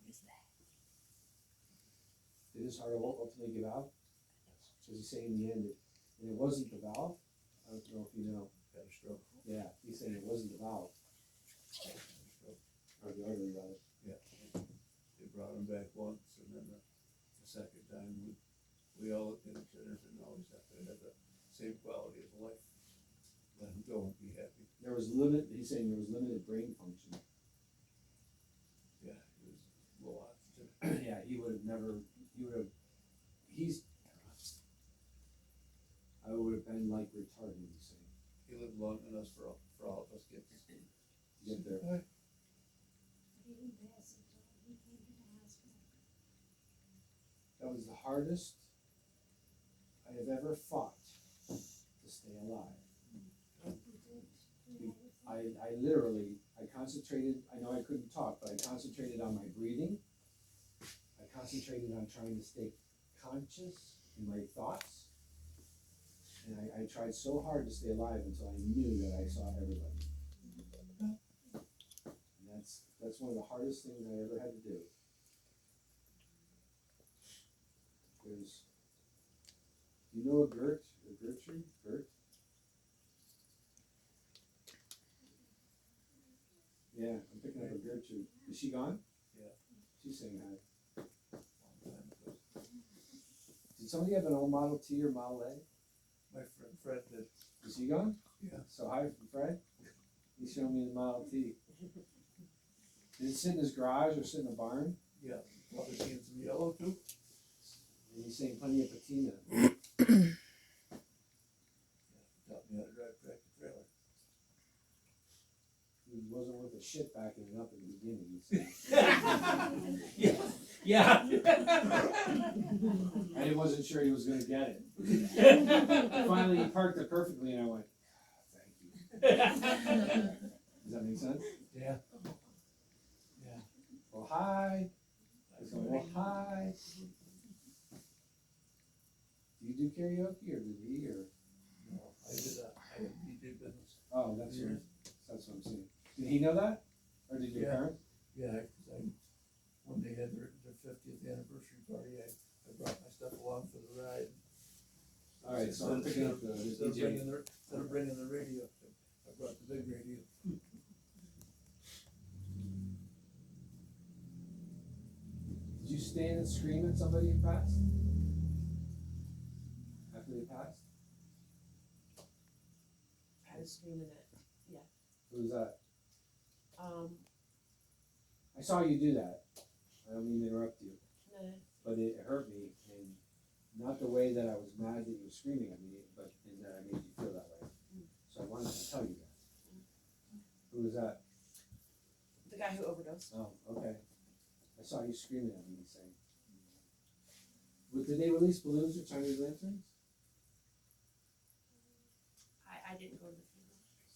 Did his heart ultimately give out? Does he say in the end, and it wasn't the valve? I don't know if you know. Had a stroke. Yeah, he's saying it wasn't the valve, or the artery rather. Yeah. They brought him back once, and then the second time, we all looked at each other and said, no, he's not gonna have the same quality of life. Let him go and be happy. He's saying there was limited brain function. Yeah, he was low oxygen. Yeah, I would have been like retarded, he's saying. He lived long enough for all of us kids. Get there. He didn't pass until he came to the hospital. That was the hardest I have ever fought to stay alive. I literally, I concentrated, I know I couldn't talk, but I concentrated on my breathing. I concentrated on trying to stay conscious in my thoughts. And I tried so hard to stay alive until I knew that I saw everybody. And that's one of the hardest things I ever had to do. There's, do you know a Gertrude? Gert? Yeah, I'm picking up a Gertrude. Is she gone? Yeah. She's saying hi. Long time ago. Did somebody have an old Model T or Model A? My friend Fred did. Is he gone? Yeah. So hi from Fred. He's showing me the Model T. Did it sit in his garage or sit in a barn? Yeah. Well, the jeans in yellow too. And he's saying plenty of patina. Yeah. Taught me how to drive tractor trailer. He wasn't worth a shit backing it up in the beginning. He's saying. Yeah. I wasn't sure he was gonna get it. Finally, he parked it perfectly, and I went, "Oh, thank you." Does that make sense? Yeah. Well, hi. He's going, well, hi. Do you do karaoke or did he or? No, I had DJ business. Oh, that's Years. right. That's what I'm saying. Did he know that? Or did your Yeah. parents? Yeah, cause when they had their 50th anniversary party, I brought my stuff along for the ride. All right, so I'm picking up the Instead of DJ. bringing the radio, I brought the big radio. Did you stand and scream at somebody who passed? After they passed? I was screaming it. Who was that? No, I saw you do that. I don't mean to interrupt you, no, but it hurt me, and not the way that I was mad that you were screaming at me, but in that I made you feel that way. So I wanted to tell you that. Who was that? the guy who overdosed. Oh, okay. I saw you screaming at me, saying. Did they release balloons or Chinese lanterns? I didn't go to the funeral. It was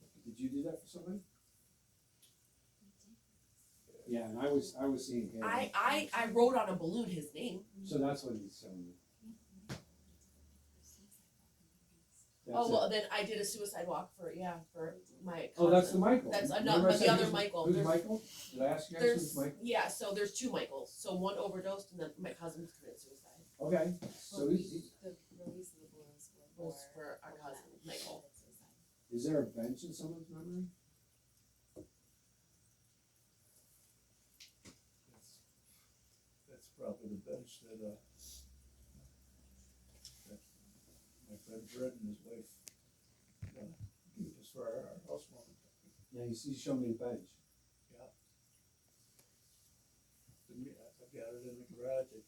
private. Did you do that for somebody? Yeah, and I was seeing him. I wrote on a balloon his name. So that's what he's showing me. Oh, That's well, it. then I did a suicide walk for my cousin. Oh, that's the Michael. That's Remember I the said other who's- Michael. Who's There's- Michael? Did I ask you guys who's Michael? Yeah, so there's two Michaels. So one overdosed and then my cousin committed suicide. Okay, so he's, The release of the balloons Was for our cousin, Michael. is there a bench in someone's memory? my friend Fred and his wife, gave us for our housewarming. Yeah, you showed me the bench. I've got it in the garage, I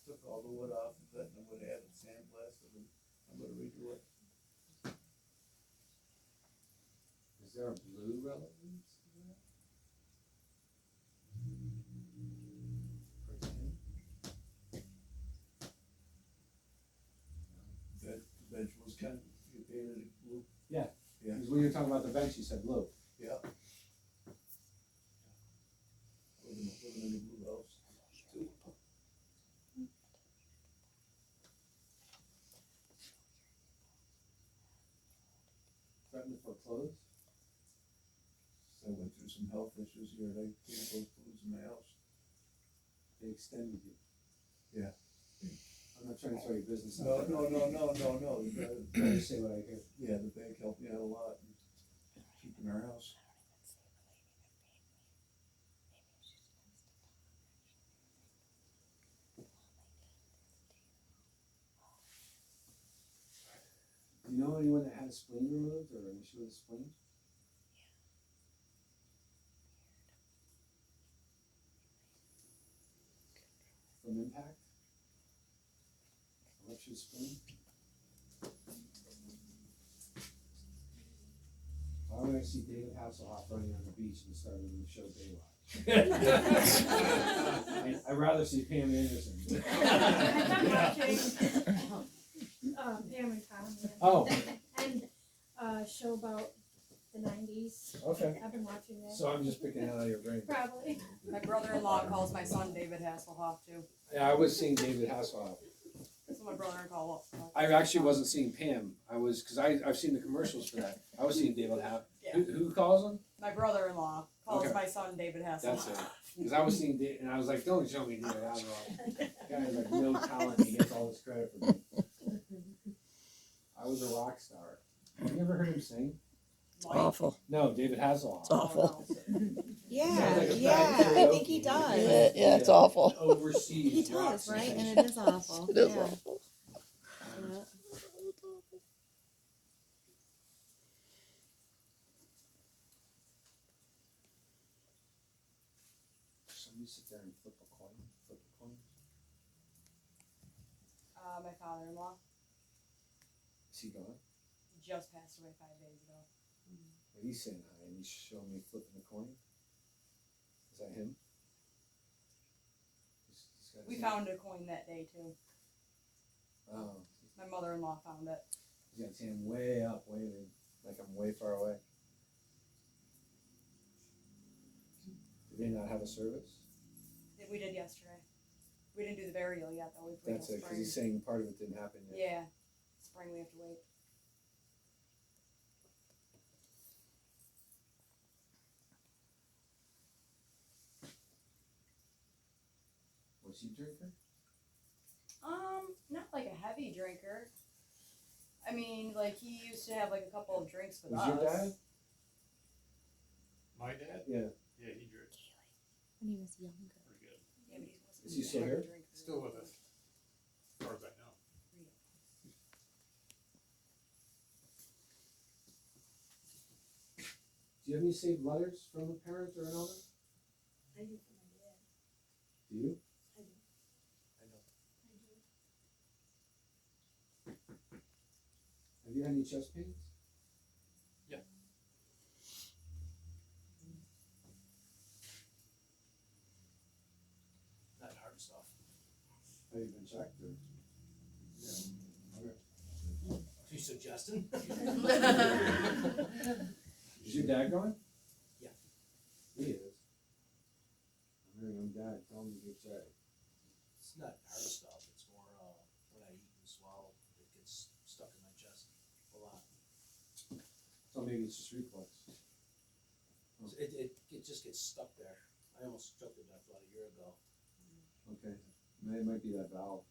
took all the wood off of it, and I'm gonna add it sandblasted, and I'm gonna redo it. Is there a blue relevance to that? For him? The bench was kind of, you painted it blue. Yeah. Yeah. Because when you were talking about the bench, you said blue. Yeah. Living in the blue house. Threatened to foreclose? I went through some health issues here, they can't go losing my house. They extended you. Yeah. I'm not trying to throw your business No, out there. no. I just say what I hear. Yeah, the bank helped me out a lot in keeping our house. Do you know anyone that had a spleen removed or an issue with a spleen? From impact? Ruptured spleen? Why would I see David Hasselhoff running on the beach and starting the show Baywatch? I'd rather see Pam Anderson. I've been watching Pam and Tom. Yeah. Oh. And a show about the 90s. Okay. I've been watching it. So I'm just picking it out of your brain. Probably. My brother-in-law calls my son David Hasselhoff too. Yeah, I was seeing David Hasselhoff. That's what my brother-in-law. I actually wasn't seeing Pam. Because I've seen the commercials for that. I was seeing David Hasselhoff. Yeah. Who calls him? My brother-in-law calls Okay. my son David Hasselhoff. That's it. Because I was seeing David, and I was like, don't show me David Hasselhoff. The guy has like no talent. He gets all this credit for me. I was a rock star. Have you ever heard him sing? It's awful. No, David Hasselhoff. It's awful. Yeah, like a yeah, bad I think he karaoke. does. Yeah, it's awful. Overseas. He rock does, right? sensation. And it is awful. It is Yeah. awful. Yeah. Somebody sit there and flip a coin. Flip a coin. My father-in-law Is he gone? just passed away 5 days ago. Well, he's saying hi and he's showing me flipping a coin. Is that him? He's got his We hand- found a coin that day too. Oh, My mother-in-law found it. he's got his hand way up, like I'm way far away. Did they not have a service? We did yesterday. We didn't do the burial yet though. We wait That's till it, because spring. he's saying part of it didn't happen yet. Yeah, spring we have to wait. Was he a drinker? Not like a heavy drinker. I mean, like he used to have like a couple of drinks with Was us. your dad? My dad? Yeah. Yeah, he drinks When he was younger. pretty good. Yeah, but he wasn't Is he a still heavy here? drinker. Still with us, as far as I know. Do you have any saved letters from a parent or an elder? I do for my dad. Do you? I do. I know. I do. Have you had any chest pains? Yeah. Not hard stuff. Have you been checked or? Are you suggesting? Is your dad going? Yeah. He is. I'm hearing him dad, tell him to get checked. It's not hard stuff, it's more, when I eat and swallow, it gets stuck in my chest a lot. So maybe it's just reflux. It just gets stuck there. I almost choked to death about a year ago. Okay, it might be that valve.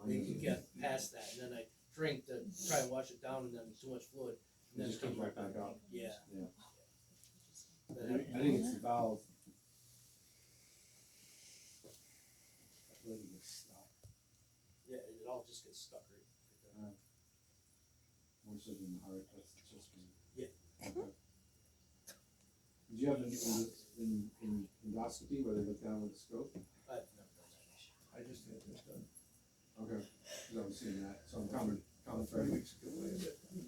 You can get past that, and then I drink to try and wash it down, and then too much fluid, and then It just comes right back up. Yeah. Yeah. Then I think it's the valve. That lady gets just gets stuck right there. More so than the heart, that's just. Yeah. Okay. Did you have an endoscopy where they look down with a scope? I've never done that. I just had that done Okay, cause I was seeing that, so I'm common 3 thread. weeks ago, I had that done.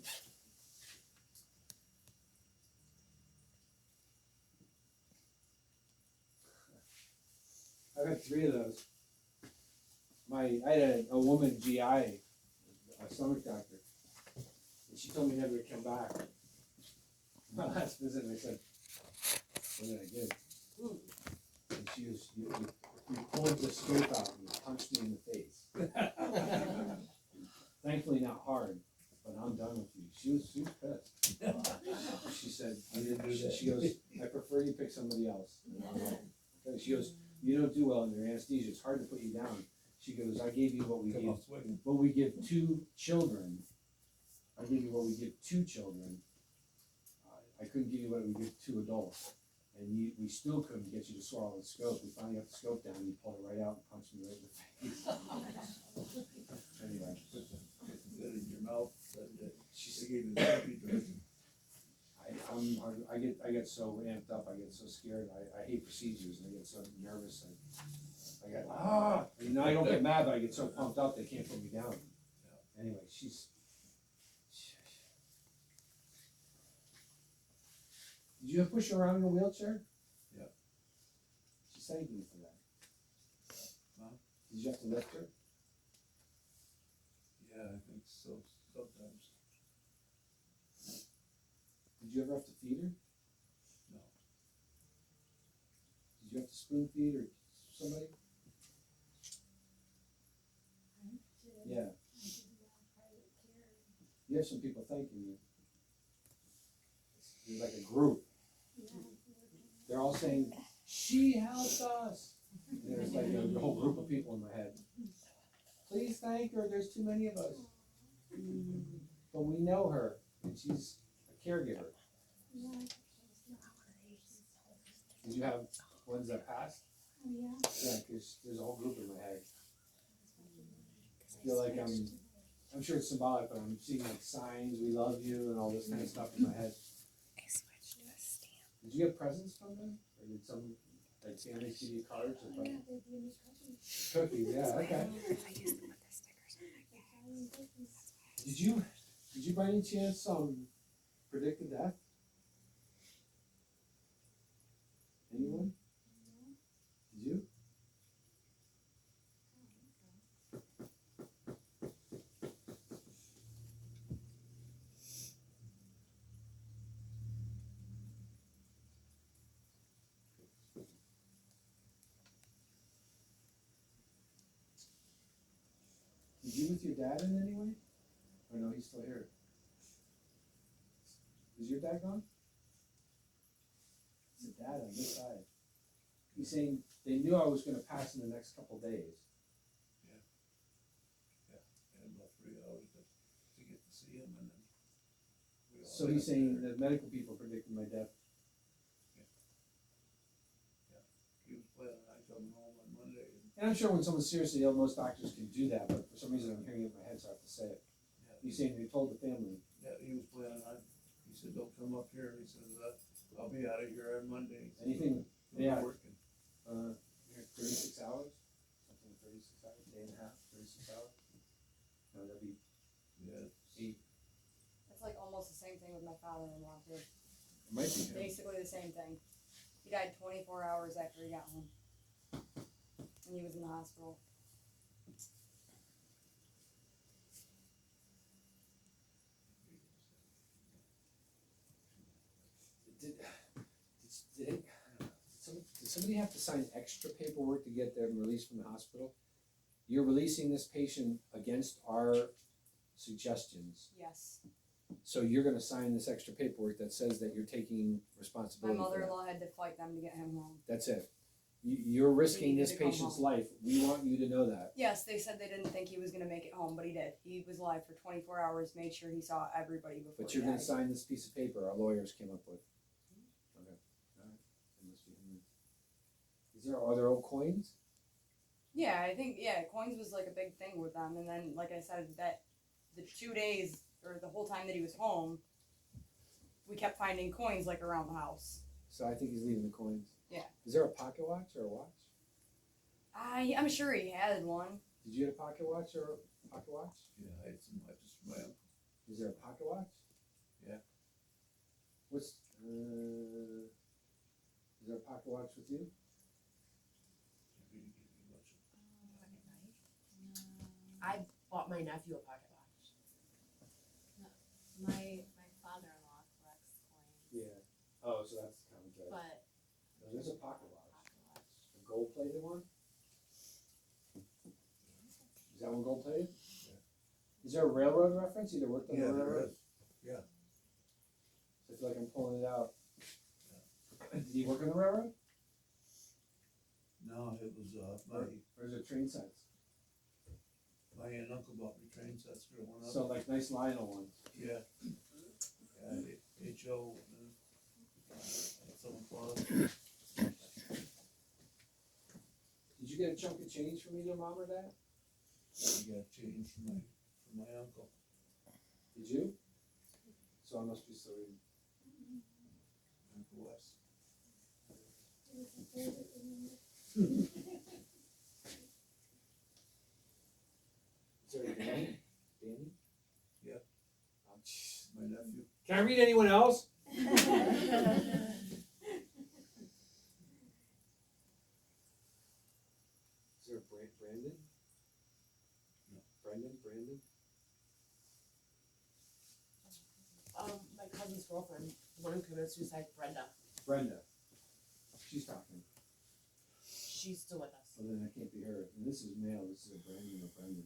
I've had 3 of those. I had a woman GI, a stomach doctor, and she told me never to come back. My last visit, and I said, what did I do? And she was, you pulled the scope out and you punched me in the face. Thankfully not hard, but I'm done with you. She was pissed. She said, I didn't do that. she goes, I prefer you pick somebody else. And I'm like, okay. She goes, you don't do well under anesthesia, it's hard to put you down. She goes, I gave you what we Come gave, off swinging. what we give 2 children. I gave you what we give 2 children. I couldn't give you what we give 2 adults. And we still couldn't get you to swallow the scope. We finally got the scope down, you pulled it right out and punched me right in the face. Anyway, Put that in your mouth, she gave you the happy drug. I get so amped up, I get so scared, I hate procedures, and I get so nervous, and I get, I don't get mad, but I get so pumped up, they can't put me down. Anyway, did you push her around in a wheelchair? Yeah. She thanked me for that. Huh? Did you have to lift her? Yeah, I think so, sometimes. Did you ever have to feed her? No. Did you have to spoon feed or somebody? Yeah. You have some people thanking you. You're like a group. They're all saying, she helped us. And there's like a whole group of people in my head. Please thank her, there's too many of us. But we know her, and she's a caregiver. Did you have ones that passed? Yeah, because there's a whole group in my head. I feel like I'm sure it's symbolic, but I'm seeing like signs, we love you, and all this kind of stuff in my head. Did you get presents from them? Or did some, like families give you cards or something? Cookies, yeah, okay. Did you by any chance, predict the death? Anyone? Did you? Did you with your dad in any way? Or no, he's still here? Is your dad gone? It's the dad on this side. He's saying they knew I was gonna pass in the next couple days. And about 3 hours to get to see him, and then. we all So he's got saying there. that medical people predicted my death. He was planning on coming home on Monday, and And I'm sure when someone's seriously ill, most doctors can do that, but for some reason I'm hearing it in my head, so I have to say it. He's saying they told the family. yeah, he was planning on, he said, don't come up here, he says, I'll be out of here on Monday. He said, Anything, "I'm yeah. working." Here, 36 hours? Something 36 hours, day and a half, 36 hours? No, that'd be Yeah, 8. It's like almost the same thing with my father-in-law too. It might be him. Basically the same thing. He died 24 hours after he got home. And he was in the hospital. Did somebody have to sign extra paperwork to get them released from the hospital? You're releasing this patient against our suggestions, Yes. so you're gonna sign this extra paperwork that says that you're taking My responsibility for that. mother-in-law had to fight them to get him home. That's it. You're risking needed this to come patient's home. life, we want you to know that. Yes, they said they didn't think he was gonna make it home, but he did. He was alive for 24 hours, made sure he saw everybody before But he you're gonna died. sign this piece of paper our lawyers came up with. Okay, alright, that must be him. Are there old coins? Yeah, I think coins was like a big thing with them, and then like I said, that the 2 days or the whole time that he was home, we kept finding coins like around the house. So I think he's leaving the coins. Yeah. Is there a pocket watch or a watch? I'm sure he had one. Did you get a pocket watch or a pocket watch? Yeah, I had some watches from my uncle. Is there a pocket watch? Yeah. What's is there a pocket watch with you? Can't really give you much. I bought my nephew a pocket watch. My father-in-law collects coins, Yeah. Oh, so that's common thread. but No, there's a pocket watch. pocket watch. A gold plated one? Is that one gold plated? Yeah. Is there a railroad reference? Either worked on Yeah, the there railroad? is. Yeah. I feel like I'm pulling it out. Did he work on the railroad? No, it was, Or is it train sets? my aunt and uncle bought me train sets growing up. So like nice Lionel ones. Yeah. H.O. Someone called. Did you get a chunk of change from either mom or dad? I got change from my uncle. Did you? So I must be sorry. Uncle Wes. It was a favorite remember. Is there a Danny? Danny? Yeah. Oh, jeez. My nephew. Can I read anyone else? Is there a Brandon? No. Brandon? My cousin's girlfriend, the one who committed suicide, Brenda. Brenda. She's talking. She's still with us. Well, then that can't be her. And this is male. This is a Brandon or Brendan.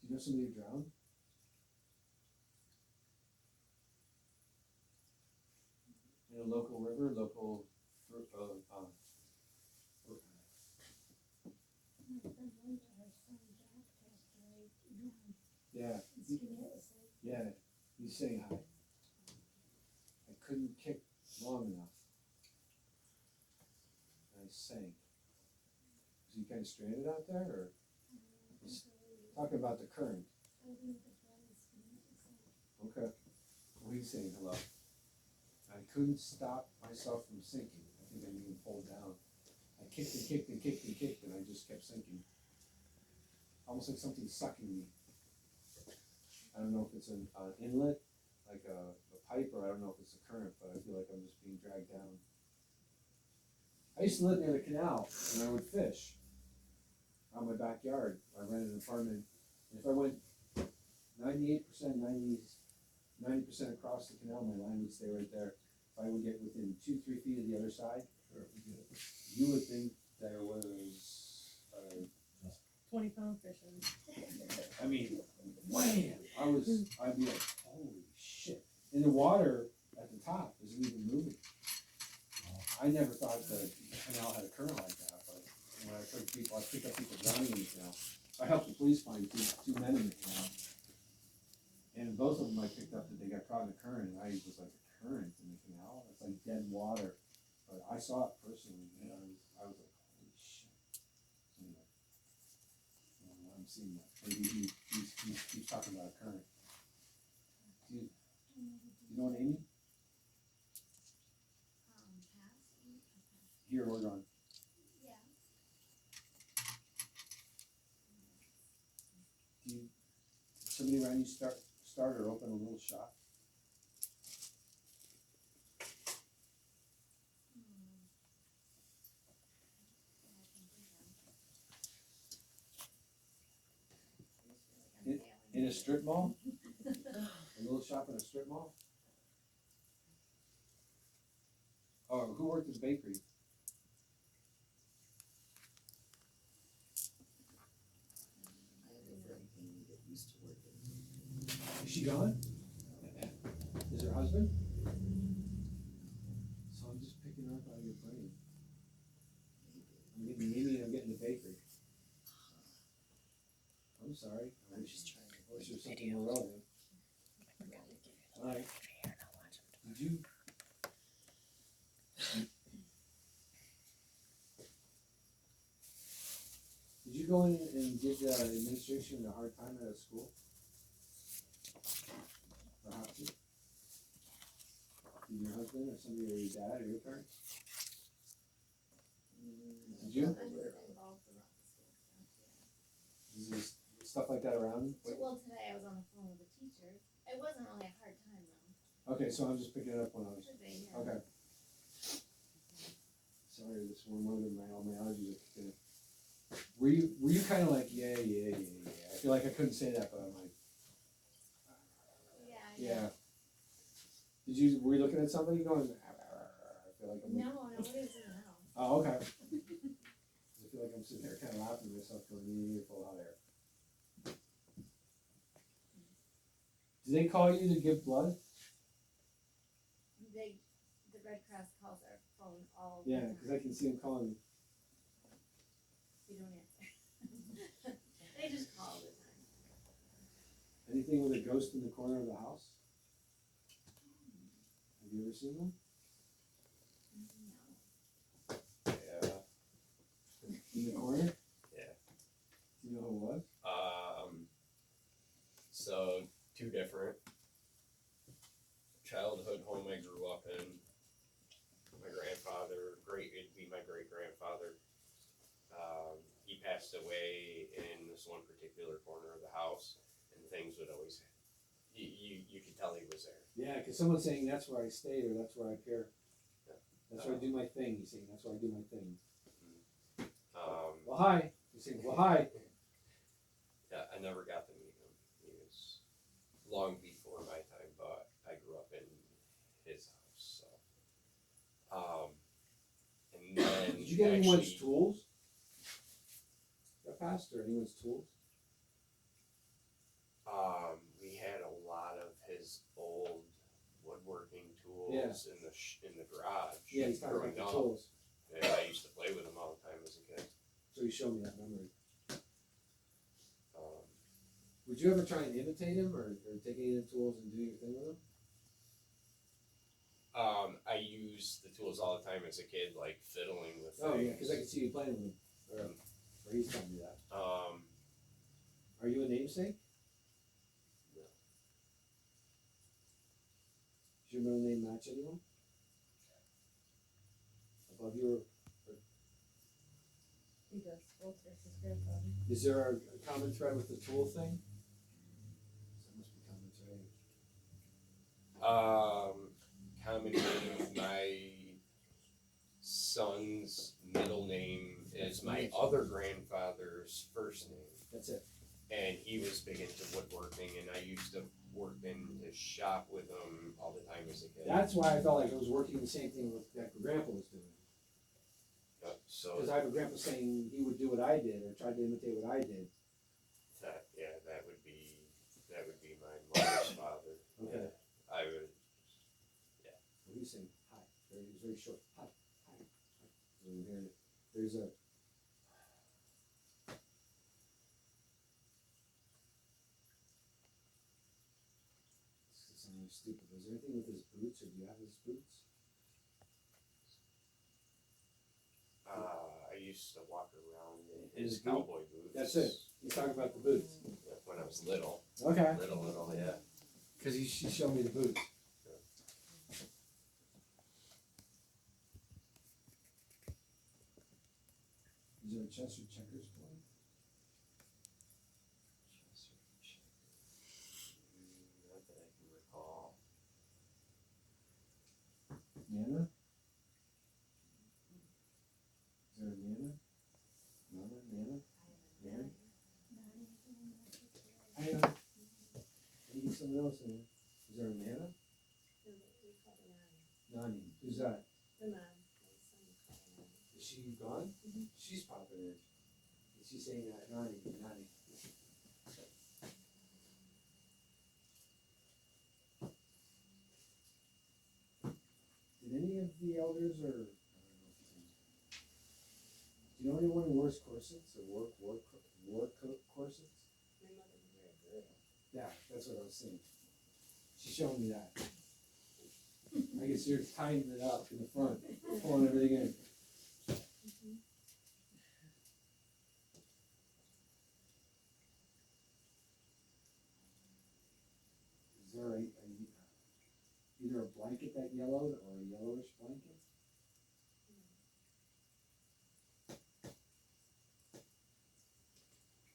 Do you know somebody who drowned? In a local river, local. My friend Linda, her son Jack passed away, drowned Yeah, in Skinner's Lake. yeah. He's saying hi. I couldn't kick long enough. And I sank. Was he kind of stranded out there, or talking about the current? Okay. Well, he's saying hello. I couldn't stop myself from sinking. I think I'm being pulled down. I kicked and kicked and kicked and kicked, and I just kept sinking. Almost like something sucking me. I don't know if it's an inlet, like a pipe, or I don't know if it's a current, but I feel like I'm just being dragged down. I used to live near the canal, and I would fish around my backyard. I rented an apartment, and if I went 98%, 90% across the canal, my line would stay right there. If I would get within 2-3 feet of the other side, you would think there was 20-pound fishing. I mean, wham! I'd be like, holy shit. And the water at the top isn't even moving. I never thought the canal had a current like that, but when I picked up people drowning in the canal. I helped the police find two men in the canal. And both of them I picked up that they got caught in a current, and I was like, a current in the canal? It's like dead water. But I saw it personally, and I was like, holy shit. Anyway, I'm seeing that. Maybe he's talking about a current. Do you know an Amy? Here, we're on. Yeah. Did somebody around you start or open a little shop? In a strip mall? A little shop in a strip mall? Oh, who worked at the bakery? I have a friend Amy that used to work in. Is she gone? Is her husband? So I'm just picking up out of your brain. I'm getting Amy and I'm getting the bakery. I'm sorry. I was just trying to. Wish there's something more relevant. Alright. Did you? you give the administration a hard time at a school? Or have to? Did your husband or somebody or your dad or your parents? Did you? I'm just involved in lots of school stuff, yeah. Is there stuff like that around? Well, today I was on the phone with a teacher. It wasn't really a hard time though. Okay, so I'm just picking it up when I was, Should be, yeah. okay. Sorry, this one mother, all my allergies are kicking in. Were you kinda like, yeah. I feel like I couldn't say that, but I'm like, yeah. Were you looking at somebody going, I feel like I'm. No, nobody's in the house. Oh, okay. I feel like I'm sitting there kinda laughing at myself going, you're full of hot air. Do they call you to give blood? The Red Cross calls our phone all the Yeah, time. cause I can see them calling. We don't answer. They just call all the time. Anything with a ghost in the corner of the house? Have you ever seen them? No. Yeah. In the corner? Yeah. Do you know who it was? So two different childhood home I grew up in. My grandfather, it'd be my great grandfather. He passed away in this one particular corner of the house, and things would always. You could tell he was there. Yeah, cause someone's saying that's where I stay or that's where I care. Yeah. That's where I do my thing. He's saying that's where I do my thing. Well, Um, hi. He's saying, well, hi. Yeah, I never got to meet him. He was long before my time, but I grew up in his house. So, and then Did you get anyone's actually, tools? That passed or anyone's tools? we had a lot of his old woodworking tools Yeah. in the garage. Yeah, he's talking about growing the up. tools. And I used to play with them all the time as a kid. So he showed me that memory. Um, Would you ever try and imitate him or take any of the tools and do your thing with them? I used the tools all the time as a kid, like fiddling with Oh yeah, things. because I can see you playing with him. Or he's telling me that. Are you a namesake? No. Does your middle name match anyone? Above your, He does. Walter, his grandfather. is there a common thread with the tool thing? That must be common thread. Common name, my son's middle name is my other grandfather's first name. That's it. And he was big into woodworking, and I used to work in his shop with him all the time as a kid. That's why I felt like I was working the same thing with that Grandpa was doing. Yep, so Because I have a grandpa saying he would do what I did or tried to imitate what I did. that would be my mother's father. Okay. I would. What are you saying? Hi. It was very short. Hi. Hi. And there's a. This is something stupid. Was there anything with his boots, or do you have his boots? I used to walk around in His his boot? cowboy boots. That's it. He's talking about the boots. When I was little. Okay. Little, yeah. Because she showed me the boots. Is there a Chester checkers boy? Not that I can recall. Nana? Is there a Nana? Nana? Nana? Nana? I know. I need someone else in there. Is there a Nana? Nani. Who's that? The man. Is she gone? She's popping in. Is she saying that? Nani. Nani. Did any of the elders or do you know anyone who wears corsets or wore corsets? My mother was very good. Yeah, that's what I was saying. She showed me that. I guess you're tying it up in the front, pulling everything in. blanket that yellowed or a yellowish blanket?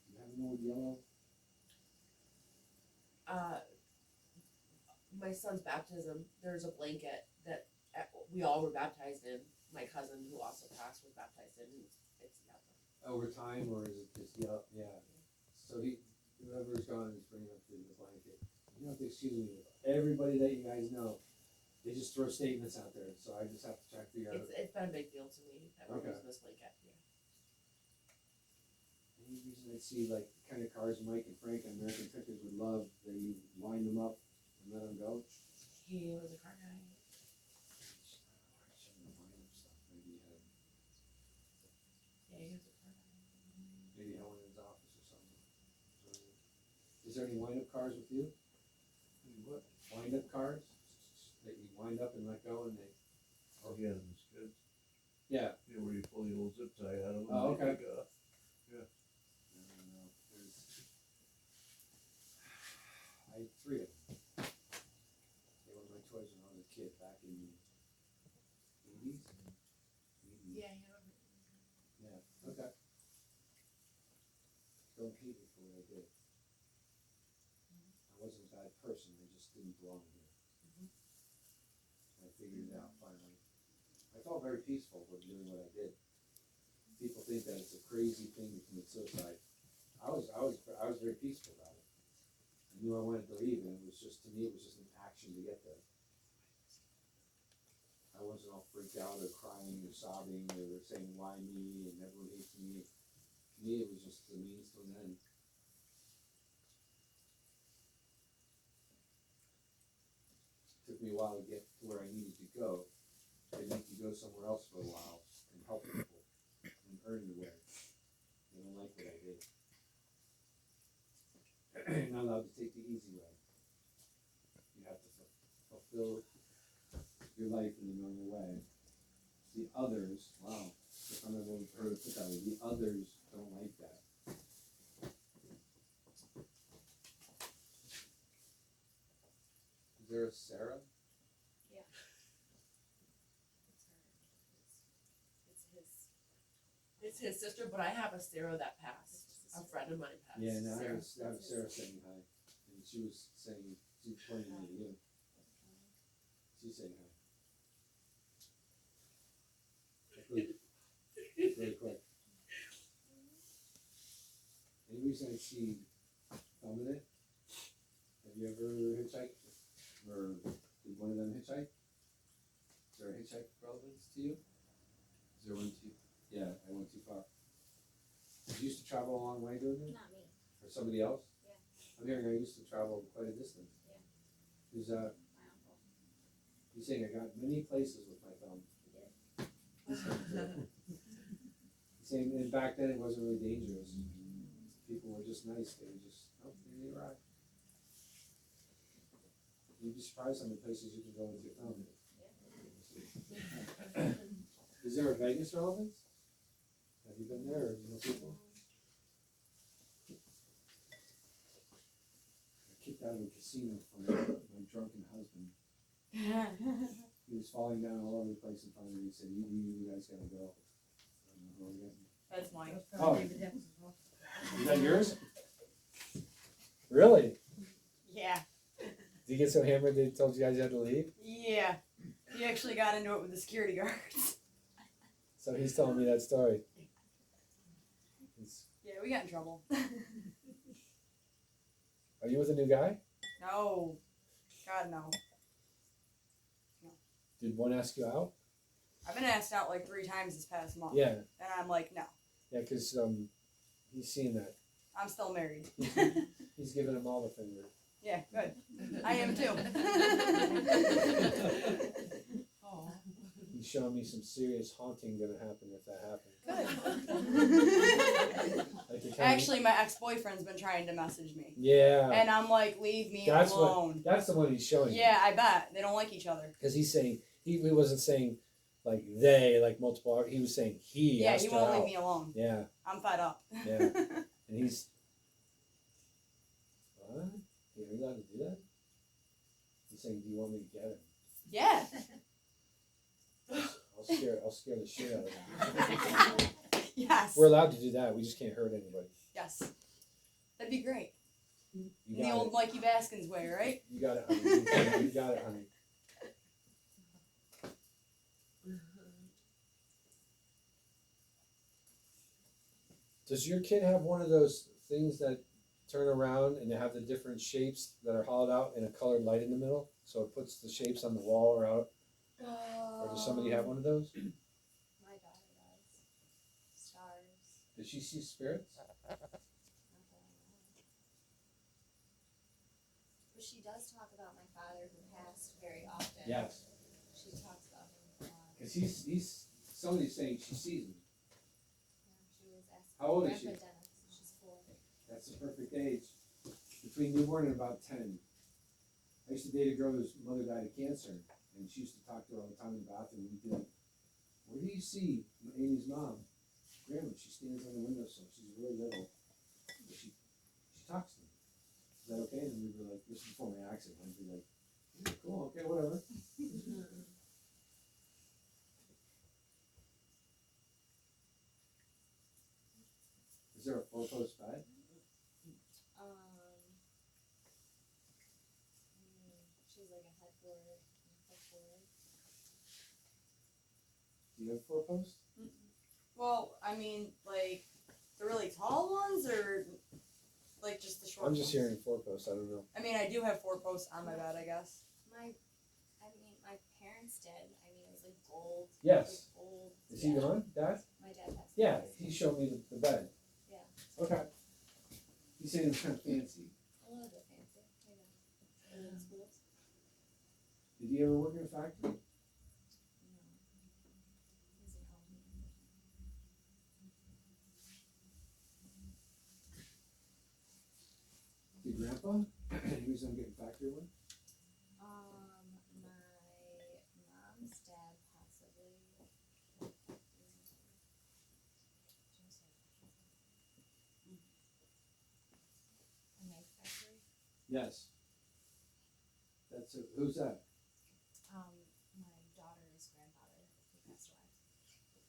You have one with yellow? My son's baptism, there's a blanket that we all were baptized in. My cousin, who also passed, was baptized in. It's yellow. Over time, or is it just yellow? Yeah. So whoever's gone is bringing up the blanket. You have to excuse me, everybody that you guys know, they just throw statements out there, so I just have to try to figure out. It's been a big deal to me that we're Okay. using this blanket, yeah. Any reason I see like the kind of cars Mike and Frank on American Pickers would love, that you wind them up and let them go? He was a car guy. Maybe he had, Yeah, he was a car guy. maybe had one in his office or something. Is there any wind-up cars with you? What? Wind-up cars? That you wind up and let go and they, Oh, yeah, those kids. yeah. Yeah, where you pull the old zip tie out of them. Oh, okay. They go. I don't know, I had 3 of them. They were my toys when I was a kid back in the 80s. Yeah, he had a. Yeah, okay. Don't hate me for what I did. I wasn't a bad person, I just didn't belong here. I figured it out finally. I felt very peaceful with doing what I did. People think that it's a crazy thing to commit suicide. I was very peaceful about it. I knew I wanted to leave, and it was just, to me, it was just an action to get there. I wasn't all freaked out or crying or sobbing or saying why me and everyone hates me. To me, it was just a means to an end. Took me a while to get to where I needed to go. They make you go somewhere else for a while and help people and earn your way. They don't like what I did. You're not allowed to take the easy way. You have to fulfill your life in the normal way. The others, wow, if I'm ever heard it put that way, the others don't like that. Is there a Sarah? Yeah. It's his. It's his sister, but I have a Sarah that passed. A friend of mine passed. Yeah, no, I Sarah. have Sarah saying hi, and she was saying, she was pointing at you. She's saying hi. Very quick. Any reason I see Dominic? Have you ever hitchhiked? Or did one of them hitchhike? Is there a hitchhike relevance to you? Is there one too? Yeah, I went too far. Did you used to travel a long way doing it? Not me. Or somebody else? Yeah. I'm hearing I used to travel quite a distance. Yeah. Who's My uncle. He's saying I got many places with my thumb. He did. He's saying, and back then it wasn't really dangerous. People were just nice. They were just, oh, here you are. You'd be surprised how many places you can go with your thumb. Is there a Vegas relevance? Have you been there, or you know people? I kicked out of a casino from my drunken husband. He was falling down all over the place in front of me. He said, you guys gotta go. That's mine. Oh. Is that yours? Really? Yeah. Did you get so hammered they told you guys you had to leave? Yeah. He actually got into it with the security guards. So he's telling me that story. Yeah, we got in trouble. Are you with a new guy? No. God, no. Did one ask you out? I've been asked out like 3 times this past month. Yeah. And I'm like, no. Yeah, because he's seen that. I'm still married. He's giving him all the finger. Yeah, good. I am too. Oh. He's showing me some serious haunting gonna happen if that happens. Good. Like you're Actually, my ex-boyfriend's been trying to message me. Yeah. And I'm like, leave me That's alone. that's the one he's showing. Yeah, I bet. They don't like each other. Because he's saying he wasn't saying like they like multiple. He was saying he. Yeah, asked he her won't out. leave me alone. Yeah. I'm fed up. Yeah. And he's. What? Are you allowed to do that? He's saying, do you want me to get him? Yeah. I'll scare the shit out of them. Yes. We're allowed to do that. We just can't hurt anybody. Yes. That'd be great. You In the got old it. Mikey Baskins way, right? You got it, honey. You got it, honey. Does your kid have one of those things that turn around and they have the different shapes that are hollowed out and a colored light in the middle? So it puts the shapes on the wall or out? Or does somebody have one of those? My daughter does. Stars. Does she see spirits? Not that I know. But she does talk about my father who passed very often. Yes. She talks about him a lot. Because he's somebody's saying she sees him. Yeah, she was asking How old is she? Grandpa Dennis. She's 4. That's the perfect age. Between newborn and about 10. I used to date a girl whose mother died of cancer, and she used to talk to her all the time in the bathroom. We'd be like, "Where do you see Amy's mom?" "Grandma, she stands on the windowsill. She's really little. But she talks to me." "Is that okay?" And we'd be like, this is before my accident. I'd be like, "Yeah, cool, okay, whatever." Is there a 4-post bed? She's like a headboard and footboard. Do you have 4-post? Well, I mean, like the really tall ones, or like just the short I'm ones? just hearing 4-post. I don't know. I mean, I do have 4 posts on my bed, I guess. My parents did. I mean, it was like gold. Yes. Like old. Is he gone, Dad? My dad passed. Yeah, away. he showed me the bed. Yeah. Okay. He's saying it's kind of fancy. A little bit fancy. I know. Old schools. Did he ever work in a factory? No. He's at home. Did Grandpa? He was on getting factory work? My mom's dad possibly. A knife factory. Yes. Who's that? My daughter's grandfather who passed away.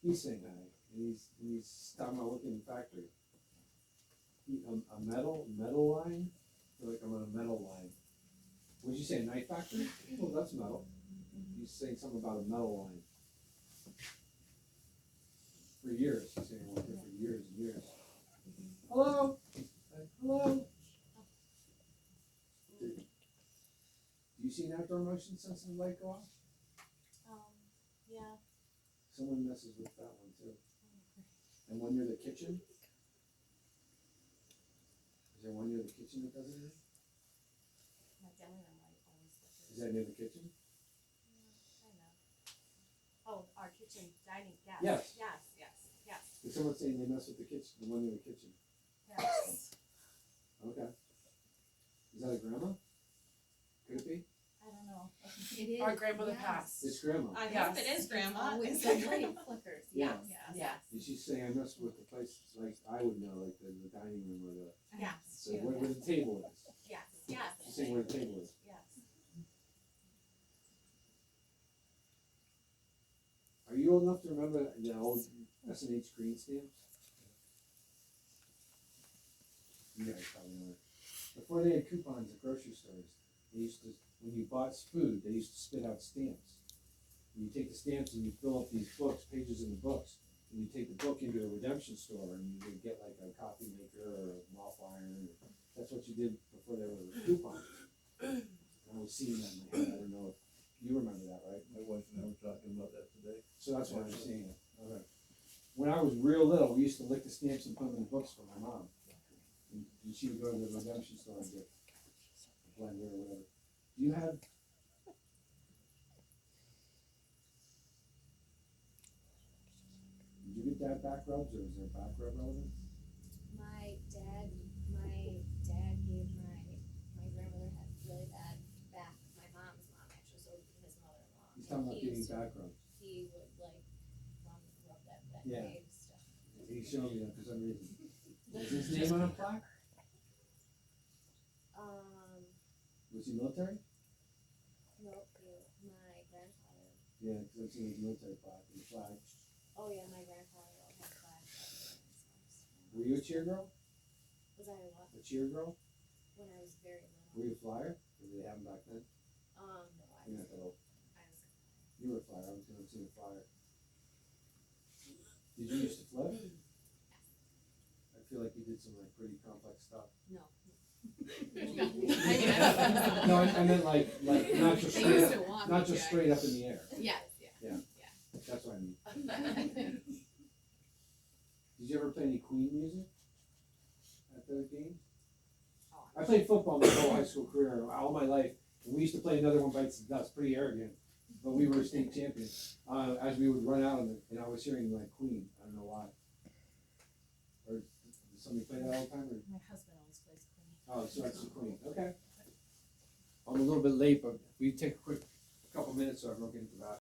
He's saying hi, and he's talking about working in the factory. A metal line? I feel like I'm on a metal line. What'd you say, a knife factory? Well, that's metal. He's saying something about a metal line. For years, he's saying working for years and years. Hello? Hello? Do you see an outdoor motion sensitive light go off? Yeah. Someone messes with that one too. And one near the kitchen? Is there one near the kitchen that does anything? My family and I always flickers. Is that near the kitchen? I know. Oh, our kitchen dining. Yes. Yes. Yes. Is someone saying they mess with the kitchen, the one near the kitchen? Yes. Okay. Is that a grandma? Could it be? I don't know. It is. Our grandmother yes. passed. It's grandma. I Yes. hope it is grandma. Always the light flickers. Yeah. Yes. And she's saying I mess with the place like I would know, like the dining room or the Yes. where the table is. Yes. She's saying where the table is. Yes. Are you old enough to remember the old S&H green stamps? You guys probably know it. Before they had coupons at grocery stores, they used to, when you bought food, they used to spit out stamps. And you take the stamps and you fill up these books, pages in the books, and you take the book into a redemption store and you would get like a coffee maker or a waffle iron. That's what you did before there were coupons. And I was seeing that in my head. I don't know if you remember that, right? My wife and I were talking about that today. So that's why I'm seeing it. Okay. When I was real little, we used to lick the stamps and put them in books for my mom. And she would go to the redemption store and get a blender or whatever. Do you have? Did you get that back rubs, or is there back rub relevance? My dad gave my grandmother had really bad back. My mom's mom actually, so his mother-in-law. He's talking about He getting used to- back rubs. He would like rub that Yeah. big stuff. He showed me that for some reason. Is his name on a plaque? Was he military? Nope. My grandfather. Yeah, because I've seen his military plaque and the flag. Oh yeah, my grandfather had flags all over his house. Were you a cheer girl? Was I a what? A cheer girl? When I was very little. Were you a flyer? Or did they have them back then? No, I You're was. not that old. I was. You were a flyer. I was gonna see a flyer. Did you used to flip? I feel like you did some like pretty complex stuff. No. No, I meant like not just They straight used up, to want not me just to, straight up in the air. Yes, yeah. That's what I mean. Did you ever play any Queen music at the game? I played football my whole high school career, all my life, and we used to play Another One Bites the Dust, pretty arrogant, but we were state champions. As we would run out, and I was hearing like Queen, I don't know why. Or did somebody play that all the time? Or? My husband always plays Queen. Oh, so that's the Queen, okay. I'm a little bit late, but we take a quick couple minutes so everyone can